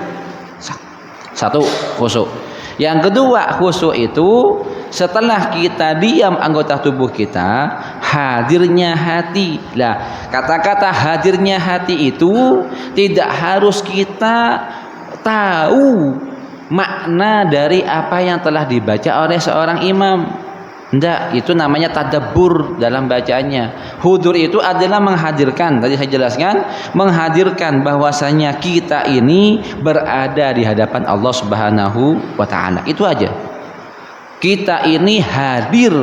Speaker 1: Satu khusyuk. Yang kedua khusyuk itu setelah kita diam anggota tubuh kita, hadirnya hati. Lah, kata-kata hadirnya hati itu tidak harus kita tahu makna dari apa yang telah dibaca oleh seorang imam. Tidak, itu namanya tadabbur dalam bacaannya. Hudur itu adalah menghadirkan, tadi saya jelaskan, menghadirkan bahwasanya kita ini berada di hadapan Allah Subhanahu wa taala. Itu aja. Kita ini hadir,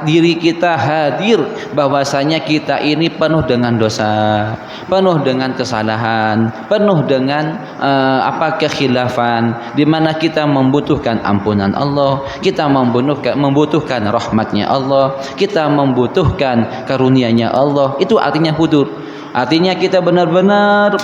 Speaker 1: diri kita hadir bahwasanya kita ini penuh dengan dosa, penuh dengan kesalahan, penuh dengan kekhilafan, di mana kita membutuhkan ampunan Allah, kita membutuhkan rahmatnya Allah, kita membutuhkan karunia-Nya Allah. Itu artinya hudur. Artinya kita benar-benar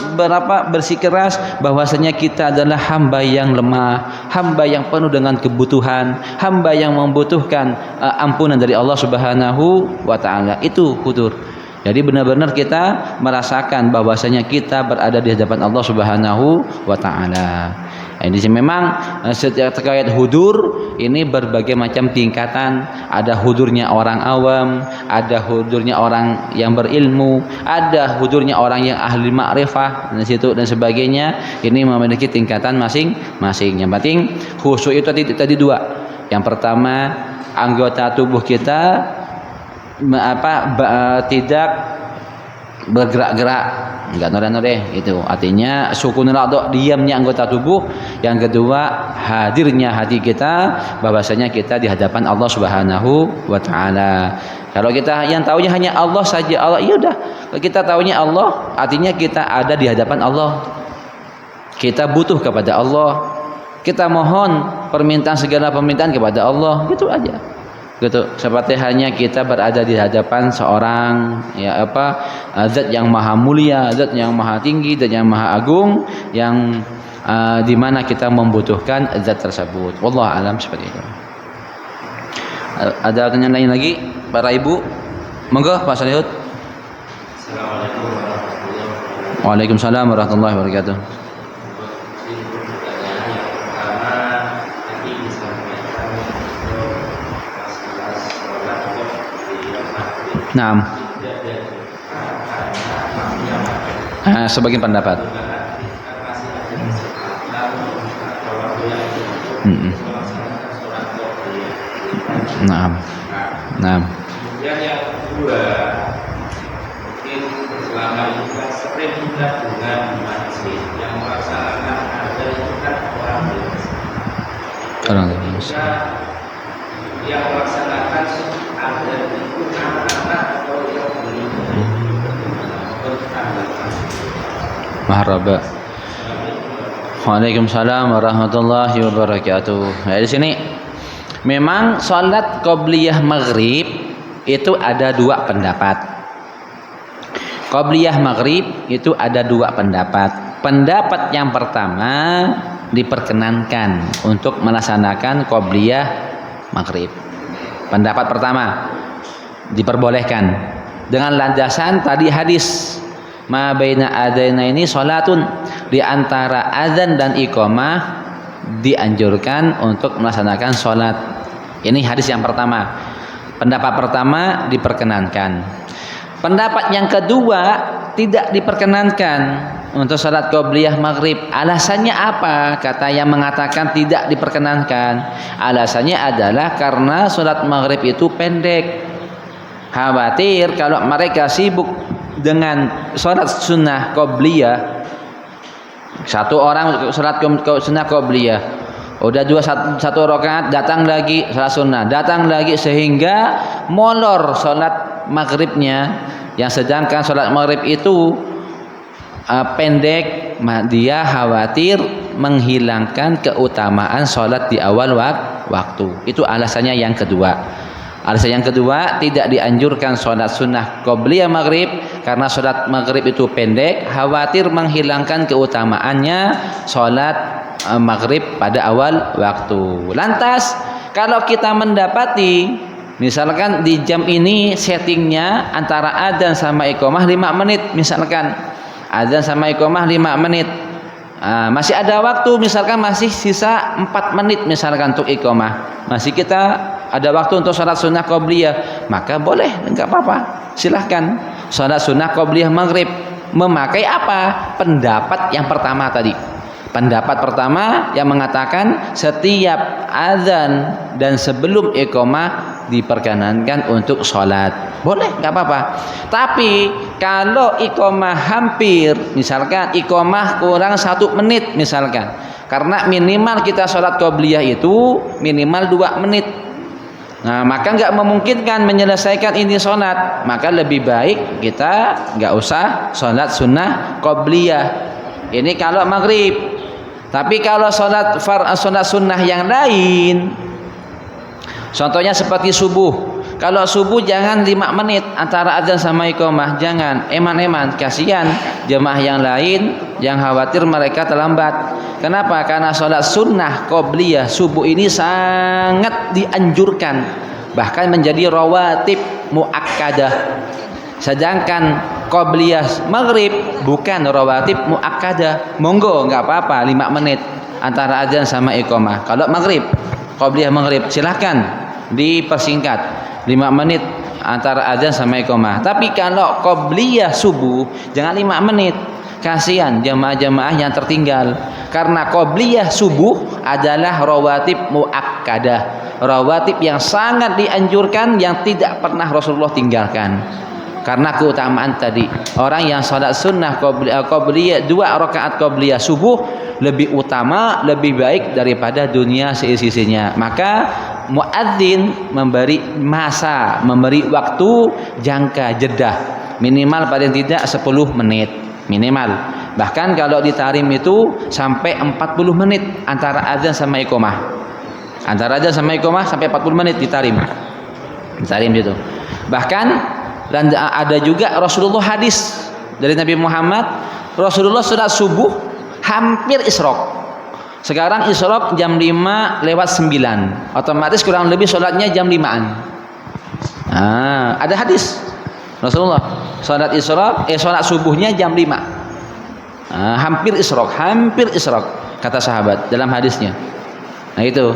Speaker 1: bersikeras bahwasanya kita adalah hamba yang lemah, hamba yang penuh dengan kebutuhan, hamba yang membutuhkan ampunan dari Allah Subhanahu wa taala. Itu hudur. Jadi benar-benar kita merasakan bahwasanya kita berada di hadapan Allah Subhanahu wa taala. Ini memang setiap terkait hudur ini berbagai macam tingkatan. Ada hudurnya orang awam, ada hudurnya orang yang berilmu, ada hudurnya orang yang ahli ma'rifah dan situ dan sebagainya. Ini memiliki tingkatan masing-masing. Yang penting khusyuk itu tadi dua. Yang pertama, anggota tubuh kita tidak bergerak-gerak, enggak noleh-noleh. Itu artinya sukunul a'dha, diamnya anggota tubuh. Yang kedua, hadirnya hati kita bahwasanya kita di hadapan Allah Subhanahu wa taala. Kalau kita yang taunya hanya Allah saja, Allah, ya udah. Kalau kita taunya Allah, artinya kita ada di hadapan Allah. Kita butuh kepada Allah. Kita mohon segala permintaan kepada Allah, gitu aja. Gitu, seperti hanya kita berada di hadapan seorang zat yang maha mulia, zat yang maha tinggi, zat yang maha agung, yang di mana kita membutuhkan zat tersebut. Wallahu alam, seperti itu. Ada pertanyaan lain lagi para ibu? Monggo Pak Salihud.
Speaker 3: Assalamualaikum warahmatullahi wabarakatuh.
Speaker 1: Waalaikumsalam warahmatullahi wabarakatuh. Naam. Sebagian pendapat. Naam. Naam.
Speaker 3: Kemudian yang kedua, mungkin selama ini kan sering kita dengar di masjid yang melaksanakan ada itu kan orang dewasa.
Speaker 1: Orang dewasa.
Speaker 3: Yang melaksanakan ada itu anak-anak atau yang belum
Speaker 1: Maharaba. Waalaikumsalam warahmatullahi wabarakatuh. Nah, di sini memang salat qobliyah maghrib itu ada dua pendapat. Qobliyah maghrib itu ada dua pendapat. Pendapat yang pertama diperkenankan untuk melaksanakan qobliyah maghrib. Pendapat pertama diperbolehkan dengan landasan tadi hadis ma baina adzana ini salatun, di antara azan dan iqamah dianjurkan untuk melaksanakan salat. Ini hadis yang pertama. Pendapat pertama diperkenankan. Pendapat yang kedua tidak diperkenankan untuk salat qobliyah maghrib. Alasannya apa? Kata yang mengatakan tidak diperkenankan. Alasannya adalah karena salat maghrib itu pendek. Khawatir kalau mereka sibuk dengan salat sunnah qobliyah, satu orang salat sunnah qobliyah, udah satu rakaat, datang lagi salat sunnah, datang lagi, sehingga molor salat maghribnya. Yang sedangkan salat maghrib itu pendek, dia khawatir menghilangkan keutamaan salat di awal waktu. Itu alasannya yang kedua. Alasan yang kedua, tidak dianjurkan sholat sunnah qobliyah maghrib karena sholat maghrib itu pendek, khawatir menghilangkan keutamaannya sholat maghrib pada awal waktu. Lantas kalau kita mendapati misalkan di jam ini settingnya antara adzan sama iqamah 5 menit, misalkan adzan sama iqamah 5 menit, masih ada waktu, misalkan masih sisa 4 menit misalkan untuk iqamah, masih kita ada waktu untuk sholat sunnah qobliyah, maka boleh, enggak apa-apa, silahkan sholat sunnah qobliyah maghrib. Memakai apa? Pendapat yang pertama tadi. Pendapat pertama yang mengatakan setiap azan dan sebelum iqamah diperkenankan untuk sholat, boleh, enggak apa-apa. Tapi kalau iqamah hampir, misalkan iqamah kurang 1 menit misalkan, karena minimal kita sholat qobliyah itu minimal 2 menit. Nah, maka nggak memungkinkan menyelesaikan ini sholat, maka lebih baik kita nggak usah sholat sunnah qobliyah. Ini kalau maghrib. Tapi kalau sholat sunnah yang lain, contohnya seperti subuh. Kalau subuh jangan 5 menit antara adzan sama iqamah, jangan, eman-eman, kasihan jemaah yang lain yang khawatir mereka terlambat. Kenapa? Karena sholat sunnah qobliyah subuh ini sangat dianjurkan, bahkan menjadi rawatib muakkadah. Sedangkan qobliyah maghrib bukan rawatib muakkadah. Monggo, nggak apa-apa 5 menit antara adzan sama iqamah. Kalau maghrib, qobliyah maghrib silahkan dipersingkat 5 menit antara adzan sama iqamah. Tapi kalau qobliyah subuh jangan 5 menit. Kasihan jamaah-jamaah yang tertinggal, karena qobliyah subuh adalah rawatib muakkadah, rawatib yang sangat dianjurkan, yang tidak pernah Rasulullah tinggalkan. Karena keutamaan tadi, orang yang sholat sunnah qobliyah 2 rakaat qobliyah subuh lebih utama, lebih baik daripada dunia seisi-isinya. Maka muadzin memberi masa, memberi waktu jangka jedah minimal paling tidak 10 menit minimal. Bahkan kalau ditarim itu sampai 40 menit antara adzan sama iqamah. Antara adzan sama iqamah sampai 40 menit ditarim gitu. Bahkan dan ada juga Rasulullah hadis dari Nabi Muhammad, Rasulullah sholat subuh hampir isyraq. Sekarang isyraq jam 5 lewat 9, otomatis kurang lebih sholatnya jam 5-an. Ada hadis Rasulullah sholat isyraq, sholat subuhnya jam 5. hampir isyrok kata sahabat dalam hadisnya. Nah itu.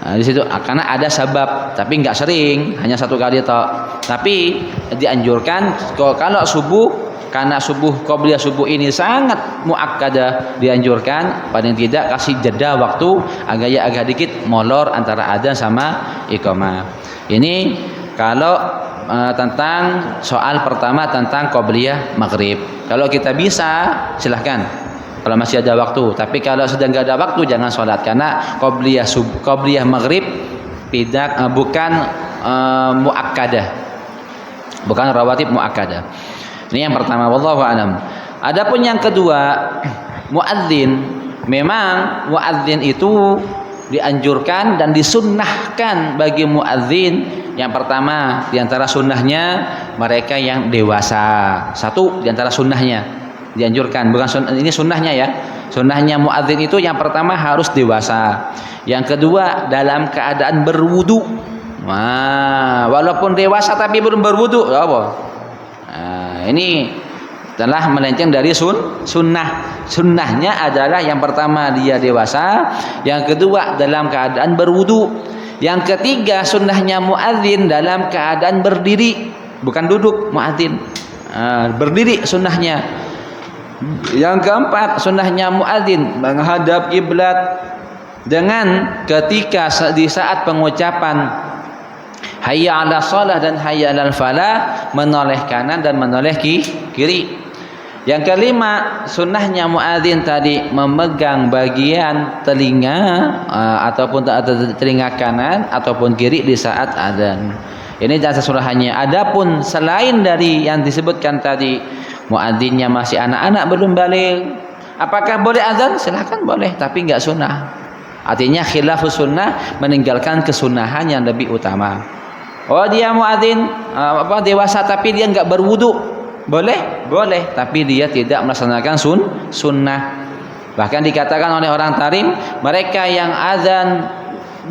Speaker 1: Nah, di situ karena ada sebab, tapi nggak sering, hanya satu kali toh. Tapi dianjurkan kalau subuh, karena qobliyah subuh ini sangat muakkadah, dianjurkan paling tidak kasih jeda waktu agak dikit molor antara adzan sama iqamah. Ini kalau tentang soal pertama tentang qobliyah maghrib. Kalau kita bisa silahkan kalau masih ada waktu, tapi kalau sedang nggak ada waktu jangan sholat, karena qobliyah maghrib bukan muakkadah, bukan rawatib muakkadah. Ini yang pertama, wallahu a'lam. Adapun yang kedua, muadzin, memang muadzin itu dianjurkan dan disunnahkan bagi muadzin. Yang pertama diantara sunnahnya mereka yang dewasa. Satu diantara sunnahnya dianjurkan, bukan ini sunnahnya ya. Sunnahnya muadzin itu yang pertama harus dewasa. Yang kedua dalam keadaan berwudu. Nah, walaupun dewasa tapi belum berwudu, apa? Nah, ini telah melenceng dari sunnah. Sunnahnya adalah yang pertama dia dewasa, yang kedua dalam keadaan berwudu, yang ketiga sunnahnya muadzin dalam keadaan berdiri, bukan duduk muadzin. Berdiri sunnahnya. Yang keempat sunnahnya muadzin menghadap kiblat dengan ketika di saat pengucapan hayya 'ala shalah dan hayya 'alal falah menoleh kanan dan menoleh kiri. Yang kelima sunnahnya muadzin tadi memegang bagian telinga ataupun telinga kanan ataupun kiri di saat adzan. Ini jasa sunnahnya. Adapun selain dari yang disebutkan tadi, muadzinnya masih anak-anak belum balik, apakah boleh azan? Silahkan boleh, tapi enggak sunnah. Artinya khilafus sunnah, meninggalkan kesunahan yang lebih utama. Oh dia muadzin dewasa tapi dia enggak berwudu, boleh, tapi dia tidak melaksanakan sunnah. Bahkan dikatakan oleh orang tarim, mereka yang azan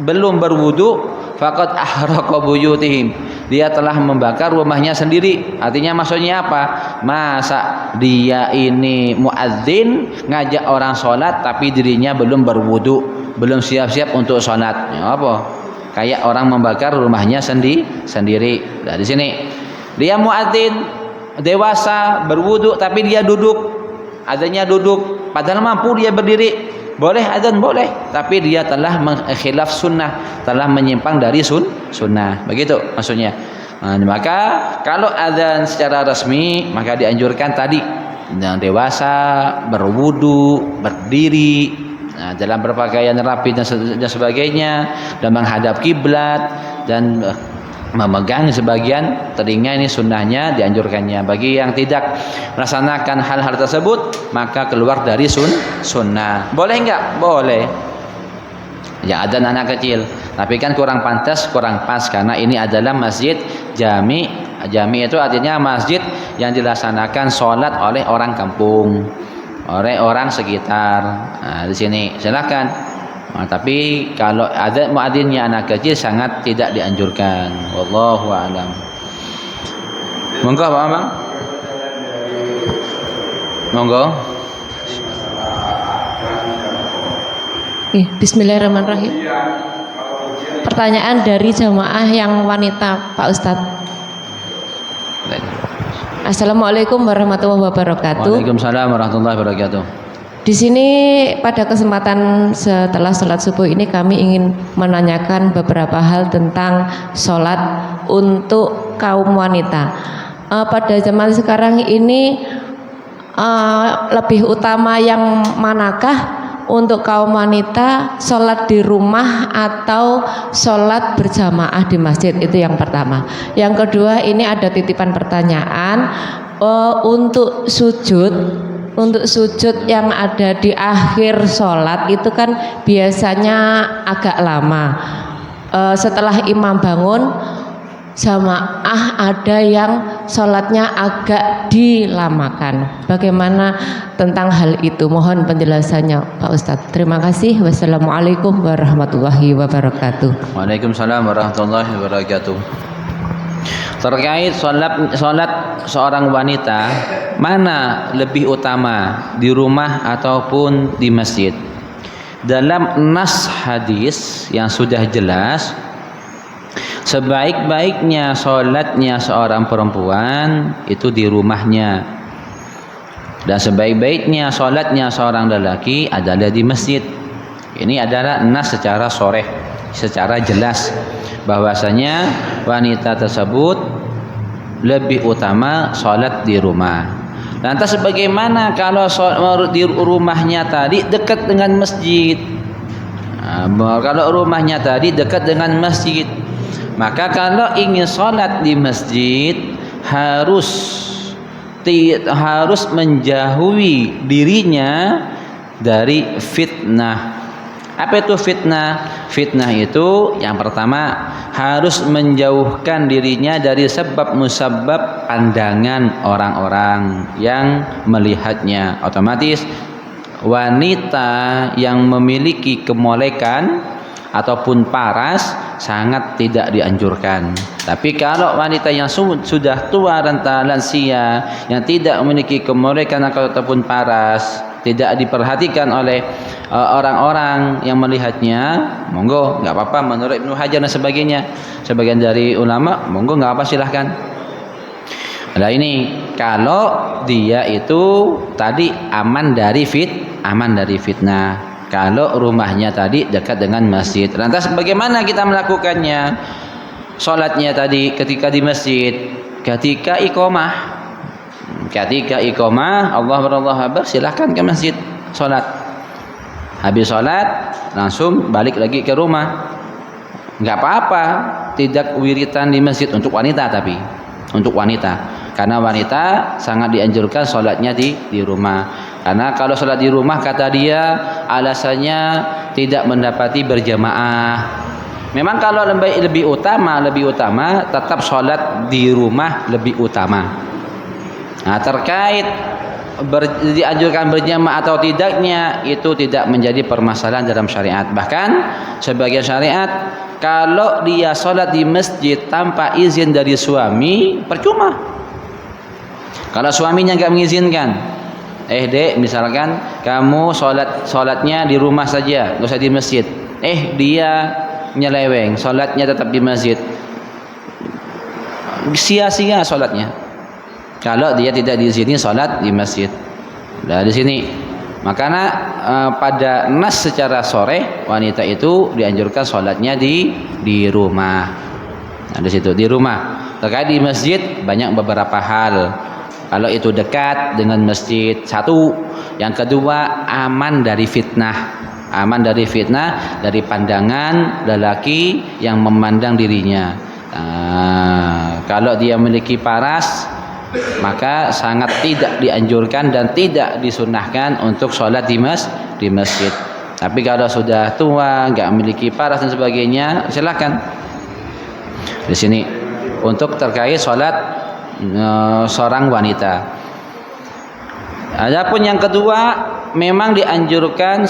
Speaker 1: belum berwudu faqad ahraqa buyutihim, dia telah membakar rumahnya sendiri. Artinya maksudnya apa? Masa dia ini muadzin ngajak orang sholat tapi dirinya belum berwudu, belum siap-siap untuk sholat, ya apa? Kayak orang membakar rumahnya sendiri. Nah, di sini dia muadzin dewasa berwudu tapi dia duduk, adzannya duduk, padahal mampu dia berdiri. Boleh adzan boleh, tapi dia telah khilaf sunnah, telah menyimpang dari sunnah. Begitu maksudnya. Nah, maka kalau adzan secara resmi maka dianjurkan tadi yang dewasa berwudu, berdiri, dalam berpakaian rapi dan sebagainya, dan menghadap kiblat dan memegang sebagian telinga. Ini sunnahnya, dianjurkannya. Bagi yang tidak melaksanakan hal-hal tersebut maka keluar dari sunnah. Boleh enggak? Boleh. Ya ada anak kecil, tapi kan kurang pantas, kurang pas, karena ini adalah masjid jami. Jami itu artinya masjid yang dilaksanakan sholat oleh orang kampung, oleh orang sekitar. Nah, di sini silakan. Nah, tapi kalau ada muadzinnya anak kecil sangat tidak dianjurkan. Wallahu a'lam. Monggo Pak Bang. Monggo.
Speaker 4: Bismillahirrahmanirrahim. Pertanyaan dari jamaah yang wanita, Pak Ustadz. Assalamualaikum warahmatullahi wabarakatuh.
Speaker 1: Waalaikumsalam warahmatullahi wabarakatuh.
Speaker 4: Di sini pada kesempatan setelah sholat subuh ini kami ingin menanyakan beberapa hal tentang sholat untuk kaum wanita. Pada zaman sekarang ini lebih utama yang manakah untuk kaum wanita, sholat di rumah atau sholat berjamaah di masjid? Itu yang pertama. Yang kedua, ini ada titipan pertanyaan untuk sujud yang ada di akhir sholat itu kan biasanya agak lama. Setelah imam bangun, jamaah ada yang sholatnya agak dilamakan. Bagaimana tentang hal itu? Mohon penjelasannya Pak Ustadz. Terima kasih. Wassalamualaikum warahmatullahi wabarakatuh.
Speaker 1: Waalaikumsalam warahmatullahi wabarakatuh. Terkait salat seorang wanita, mana lebih utama, di rumah ataupun di masjid? Dalam nas hadis yang sudah jelas, sebaik-baiknya salatnya seorang perempuan itu di rumahnya, dan sebaik-baiknya salatnya seorang lelaki adalah di masjid. Ini adalah nas secara sharih, secara jelas bahwasanya wanita tersebut lebih utama salat di rumah. Lantas bagaimana kalau di rumahnya tadi dekat dengan masjid? Kalau rumahnya tadi dekat dengan masjid, maka kalau ingin salat di masjid harus menjauhi dirinya dari fitnah. Apa itu fitnah? Fitnah itu yang pertama harus menjauhkan dirinya dari sebab musabab pandangan orang-orang yang melihatnya. Otomatis wanita yang memiliki kemolekan ataupun paras sangat tidak dianjurkan. Tapi kalau wanita yang sudah tua renta lansia yang tidak memiliki kemolekan ataupun paras, tidak diperhatikan oleh orang-orang yang melihatnya, monggo nggak apa-apa menurut Ibnu Hajar dan sebagainya. Sebagian dari ulama monggo nggak apa, silahkan. Nah ini kalau dia itu tadi aman dari fitnah. Kalau rumahnya tadi dekat dengan masjid. Lantas bagaimana kita melakukannya? Salatnya tadi ketika di masjid, ketika iqamah. Ketika iqamah, Allahu Akbar, silahkan ke masjid salat. Habis salat langsung balik lagi ke rumah. Enggak apa-apa, tidak wiritan di masjid untuk wanita, tapi untuk wanita. Karena wanita sangat dianjurkan salatnya di rumah. Karena kalau salat di rumah kata dia alasannya tidak mendapati berjamaah. Memang kalau lebih utama tetap salat di rumah lebih utama. Nah, terkait dianjurkan berjamaah atau tidaknya itu tidak menjadi permasalahan dalam syariat. Bahkan sebagian syariat kalau dia salat di masjid tanpa izin dari suami percuma. Kalau suaminya nggak mengizinkan, dek, misalkan kamu salatnya di rumah saja, nggak usah di masjid. Dia nyeleweng, salatnya tetap di masjid. Sia-sia salatnya. Kalau dia tidak diizini salat di masjid. Dari sini, makanya pada nas secara sore wanita itu dianjurkan salatnya di rumah. Nah, di situ di rumah. Terkait di masjid banyak beberapa hal. Kalau itu dekat dengan masjid, satu. Yang kedua, aman dari fitnah. Aman dari fitnah, dari pandangan lelaki yang memandang dirinya. Kalau dia memiliki paras, maka sangat tidak dianjurkan dan tidak disunahkan untuk sholat di masjid. Tapi kalau sudah tua, nggak memiliki paras dan sebagainya, silakan. Di sini untuk terkait sholat seorang wanita. Adapun yang kedua, memang dianjurkan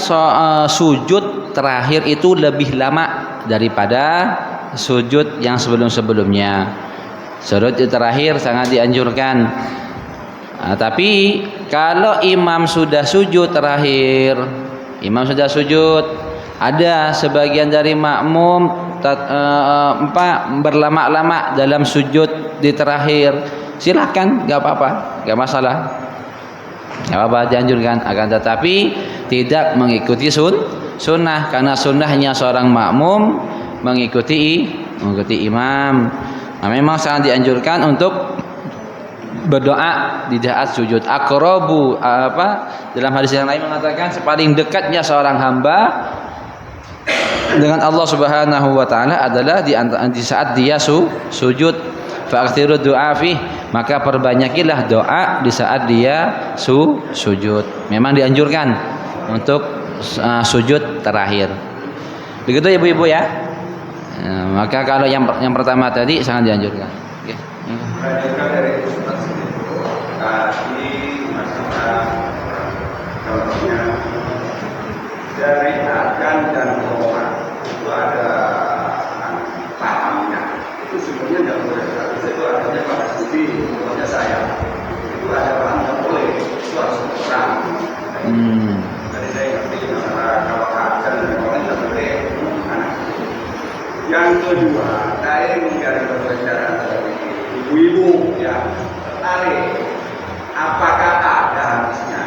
Speaker 1: sujud terakhir itu lebih lama daripada sujud yang sebelum-sebelumnya. Sujud terakhir sangat dianjurkan. Tapi kalau imam sudah sujud terakhir, ada sebagian dari makmum berlama-lama dalam sujud di terakhir, silahkan, nggak apa-apa, nggak masalah, nggak apa-apa, dianjurkan. Akan tetapi tidak mengikuti sunnah, karena sunnahnya seorang makmum mengikuti imam. Nah, memang sangat dianjurkan untuk berdoa di saat sujud. Aqrabu dalam hadis yang lain mengatakan paling dekatnya seorang hamba dengan Allah Subhanahu wa taala adalah di saat dia sujud. Fa'aktsiru du'a fi, maka perbanyakilah doa di saat dia sujud. Memang dianjurkan untuk sujud terakhir. Begitu ibu-ibu ya. Maka kalau yang pertama tadi sangat dianjurkan. Okay.
Speaker 5: Melanjutkan dari tadi masalah contohnya dari akan dan koma itu ada pahamnya. Itu sebenarnya nggak boleh. Itu ada Jadi saya ngerti masalah kalau azan dan kalau tidak boleh anak. Yang kedua, saya mencari pembelajaran dari ibu-ibu ya tertarik. Apakah ada hadisnya?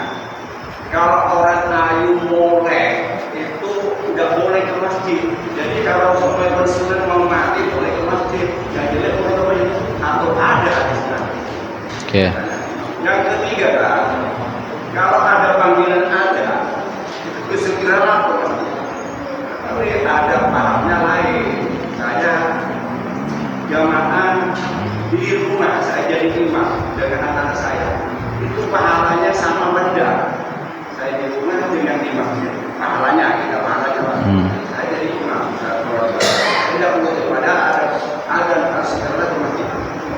Speaker 5: Kalau orang ayu molek itu nggak boleh ke masjid. Jadi kalau sampai bersunat mau mati boleh ke masjid. Yang jelek boleh ke masjid. Atau ada hadisnya?
Speaker 1: Oke.
Speaker 5: Yang ketiga kan, kalau ada panggilan ada, itu segeralah ke masjid. Tapi ada pahamnya lain. Saya jamaah di rumah, saya jadi imam dengan anak saya. Itu pahalanya sama benda. Saya di rumah dengan imam. Pahalanya kita pahalanya. Saya jadi imam. Saya tidak perlu kepada ada segera ke masjid.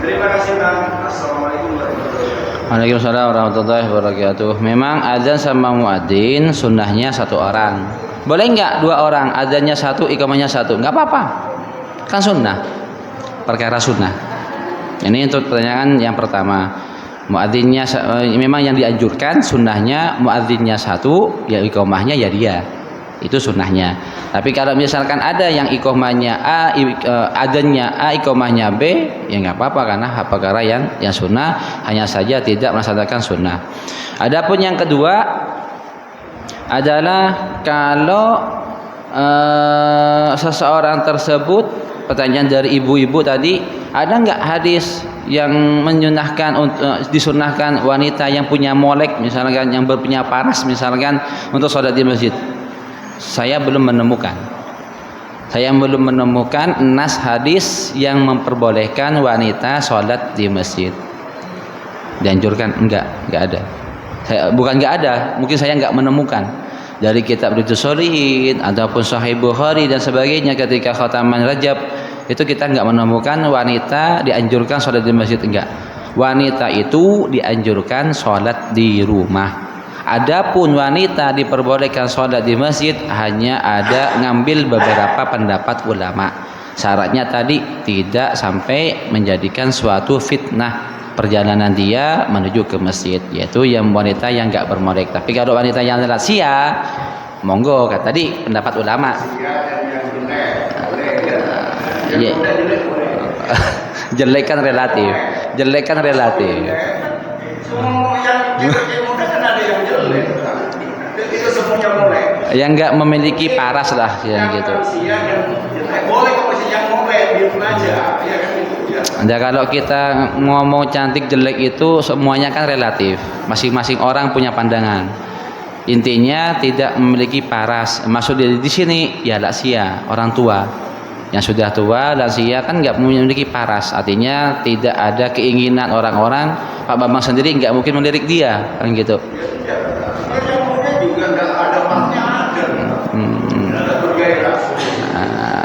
Speaker 5: Terima kasih Bang. Assalamualaikum warahmatullahi wabarakatuh.
Speaker 1: Waalaikumsalam warahmatullahi wabarakatuh. Memang azan sama muadzin sunnahnya satu orang. Boleh nggak dua orang? Azannya satu, iqamahnya satu. Nggak apa-apa. Kan sunnah. Perkara sunnah. Ini untuk pertanyaan yang pertama. Muadzinnya memang yang dianjurkan sunnahnya muadzinnya satu, ya iqamahnya ya dia. Itu sunnahnya. Tapi kalau misalkan ada yang iqamahnya A, adzannya A, iqamahnya B, ya nggak apa-apa karena perkara yang sunnah, hanya saja tidak melaksanakan sunnah. Adapun yang kedua adalah kalau seseorang tersebut, pertanyaan dari ibu-ibu tadi, ada nggak hadis yang menyunahkan disunahkan wanita yang punya molek, misalkan yang punya paras, misalkan untuk sholat di masjid? Saya belum menemukan. Saya belum menemukan nas hadis yang memperbolehkan wanita sholat di masjid. Dianjurkan? Enggak ada. Bukan enggak ada, mungkin saya enggak menemukan. Dari kitab Riyadhus Shalihin ataupun Sahih Bukhari dan sebagainya ketika khataman Rajab itu kita enggak menemukan wanita dianjurkan sholat di masjid, enggak. Wanita itu dianjurkan sholat di rumah. Adapun wanita diperbolehkan sholat di masjid hanya ada ngambil beberapa pendapat ulama. Syaratnya tadi tidak sampai menjadikan suatu fitnah perjalanan dia menuju ke masjid, yaitu yang wanita yang enggak bermolek. Tapi kalau wanita yang lansia, monggo, kata tadi pendapat ulama. Jelek kan relatif. Jelek kan relatif. Yang enggak memiliki paras lah yang gitu. Nah, kalau kita ngomong cantik jelek itu semuanya kan relatif. Masing-masing orang punya pandangan. Intinya tidak memiliki paras. Maksud di sini ya lansia, orang tua. Yang sudah tua, lansia kan nggak memiliki paras. Artinya tidak ada keinginan orang-orang. Pak Bambang sendiri nggak mungkin melirik dia, kan gitu.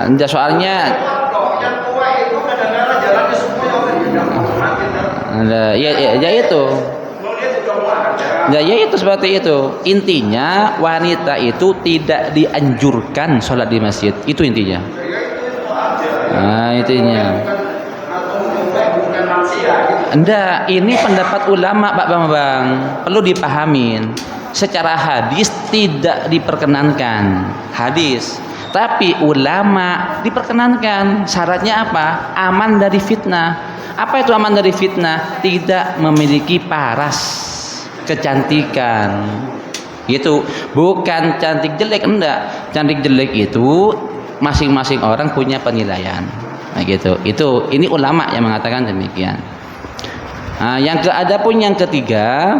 Speaker 1: Nah, soalnya ya itu. Ya itu seperti itu. Intinya wanita itu tidak dianjurkan sholat di masjid. Itu intinya. Nah, intinya. Enggak, ini pendapat ulama Pak Bambang. Perlu dipahamin. Secara hadis tidak diperkenankan. Hadis. Tapi ulama diperkenankan. Syaratnya apa? Aman dari fitnah. Apa itu aman dari fitnah? Tidak memiliki paras kecantikan. Itu bukan cantik jelek, enggak. Cantik jelek itu masing-masing orang punya penilaian. Nah gitu. Ini ulama yang mengatakan demikian. Nah, adapun yang ketiga,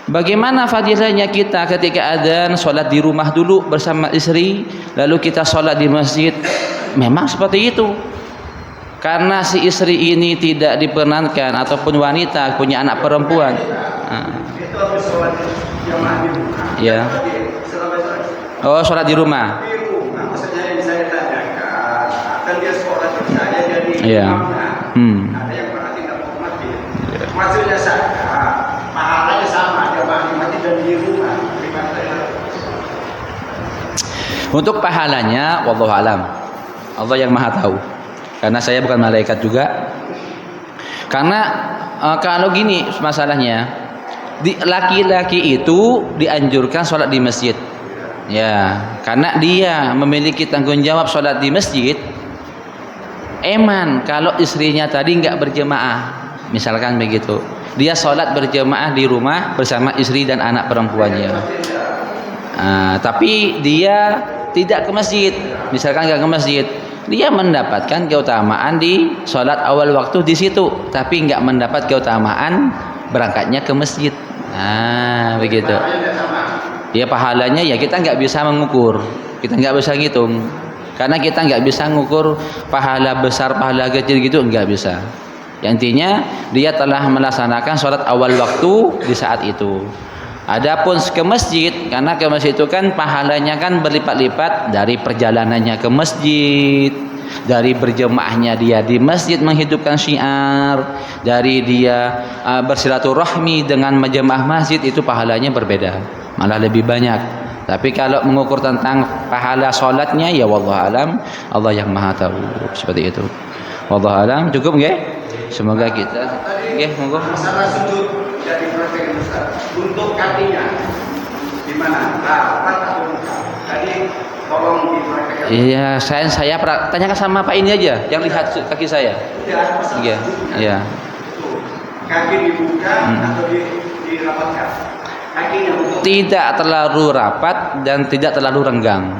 Speaker 1: bagaimana fadilahnya kita ketika adzan sholat di rumah dulu bersama istri, lalu kita sholat di masjid? Memang seperti itu. Karena si istri ini tidak diperkenankan ataupun wanita punya anak perempuan.
Speaker 5: Itu harus sholat jamaah di rumah.
Speaker 1: Ya. Oh, sholat di rumah.
Speaker 5: Di rumah, maksudnya yang saya tanyakan, kan dia sholat saya jadi
Speaker 1: Iya.
Speaker 5: imamnya. Ada yang pernah tidak mau masjid. Maksudnya saya, pahalanya sama, jamaah di masjid dan di rumah.
Speaker 1: Untuk pahalanya, wallahu alam. Allah yang maha tahu. Karena saya bukan malaikat juga. Karena kalau gini masalahnya, laki-laki itu dianjurkan sholat di masjid. Ya, karena dia memiliki tanggung jawab sholat di masjid. Eman kalau istrinya tadi nggak berjemaah, misalkan begitu, dia sholat berjemaah di rumah bersama istri dan anak perempuannya. Tapi dia tidak ke masjid, misalkan nggak ke masjid, dia mendapatkan keutamaan di sholat awal waktu di situ, tapi nggak mendapat keutamaan berangkatnya ke masjid. Begitu. Ya pahalanya ya kita nggak bisa mengukur, kita nggak bisa ngitung. Karena kita nggak bisa ngukur pahala besar, pahala kecil gitu, nggak bisa. Yang intinya dia telah melaksanakan sholat awal waktu di saat itu. Adapun ke masjid, karena ke masjid itu kan pahalanya kan berlipat-lipat dari perjalanannya ke masjid, dari berjemaahnya dia di masjid menghidupkan syiar, dari dia bersilaturahmi dengan jemaah masjid, itu pahalanya berbeda, malah lebih banyak. Tapi kalau mengukur tentang pahala sholatnya, ya wallahu alam, Allah yang maha tahu. Seperti itu. Wallahu alam. Cukup nggih? Semoga kita nggih monggo.
Speaker 5: Masalah sujud jadi praktek Ustaz. Untuk kakinya gimana? Rapat atau bukan? Tadi tolong dipraktekkan.
Speaker 1: Iya, saya tanyakan sama Pak ini aja yang lihat kaki saya. Iya. Iya.
Speaker 5: Kaki dibuka atau dirapatkan?
Speaker 1: Tidak terlalu rapat dan tidak terlalu renggang,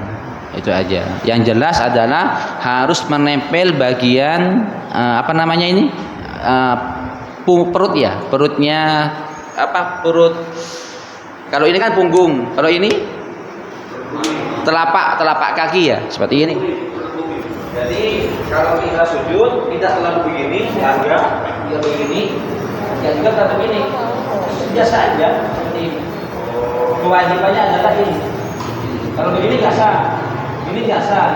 Speaker 1: itu aja. Yang jelas adalah harus menempel bagian perut ya, perutnya perut. Kalau ini kan punggung, kalau ini telapak kaki ya, seperti ini. Jadi kalau kita sujud tidak terlalu begini, agak dia begini, ya juga tetap begini. Biasa aja seperti ini. Kewajibannya adalah ini. Kalau begini nggak sah, ini nggak sah.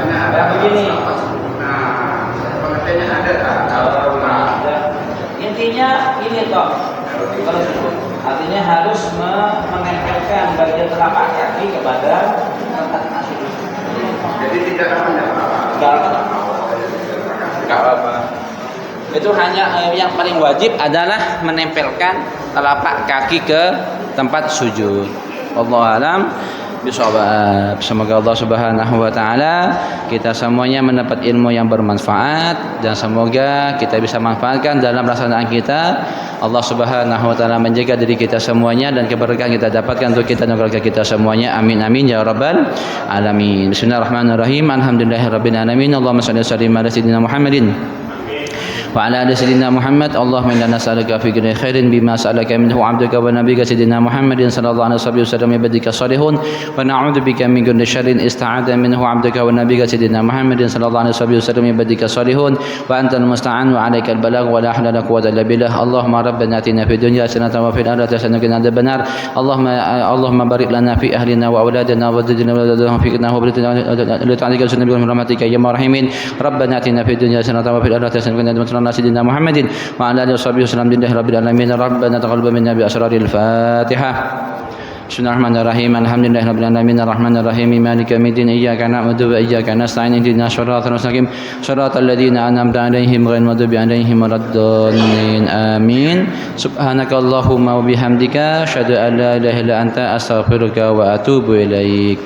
Speaker 1: Ada begini.
Speaker 5: Nah, pengertiannya ada tak?
Speaker 1: Intinya ini toh. Kalau artinya harus menempelkan bagian telapak kaki kepada tempat asli.
Speaker 5: Jadi tidak akan
Speaker 1: Nggak apa. Itu hanya yang paling wajib adalah menempelkan telapak kaki ke tempat sujud. Wallahu alam bisawab. Semoga Allah Subhanahu wa taala kita semuanya mendapat ilmu yang bermanfaat dan semoga kita bisa manfaatkan dalam pelaksanaan kita. Allah Subhanahu wa taala menjaga diri kita semuanya dan keberkahan kita dapatkan untuk kita dan keluarga kita semuanya. Amin amin ya rabbal alamin. Bismillahirrahmanirrahim. Alhamdulillahirabbil alamin. Allahumma shalli wa sallim ala sayyidina Muhammadin وعلى آل سيدنا محمد اللهم إنا نسألك في كل خير بما سألك منه عبدك ونبيك سيدنا محمد صلى الله عليه وسلم عبادك الصالحون ونعوذ بك من كل شر استعاذ منه عبدك ونبيك سيدنا محمد صلى الله عليه وسلم عبادك الصالحون وأنت المستعان وعليك البلاغ ولا حول ولا قوة إلا بالله اللهم ربنا آتنا في الدنيا حسنة وفي الآخرة حسنة وقنا عذاب النار اللهم بارك لنا في أهلنا وأولادنا وزدنا ولدنا وفقنا ولتعليك سنة برحمتك يا الراحمين ربنا آتنا في الدنيا حسنة وفي الآخرة حسنة وقنا عذاب النار سيدنا محمد وعلى آله وصحبه وسلم لله رب العالمين ربنا تقبل منا بأسرار الفاتحة بسم الله الرحمن الرحيم الحمد لله رب العالمين الرحمن الرحيم مالك يوم الدين إياك نعبد وإياك نستعين اهدنا الصراط المستقيم صراط الذين أنعمت عليهم غير المغضوب عليهم ولا الضالين آمين سبحانك اللهم وبحمدك أشهد أن لا إله إلا أنت أستغفرك وأتوب إليك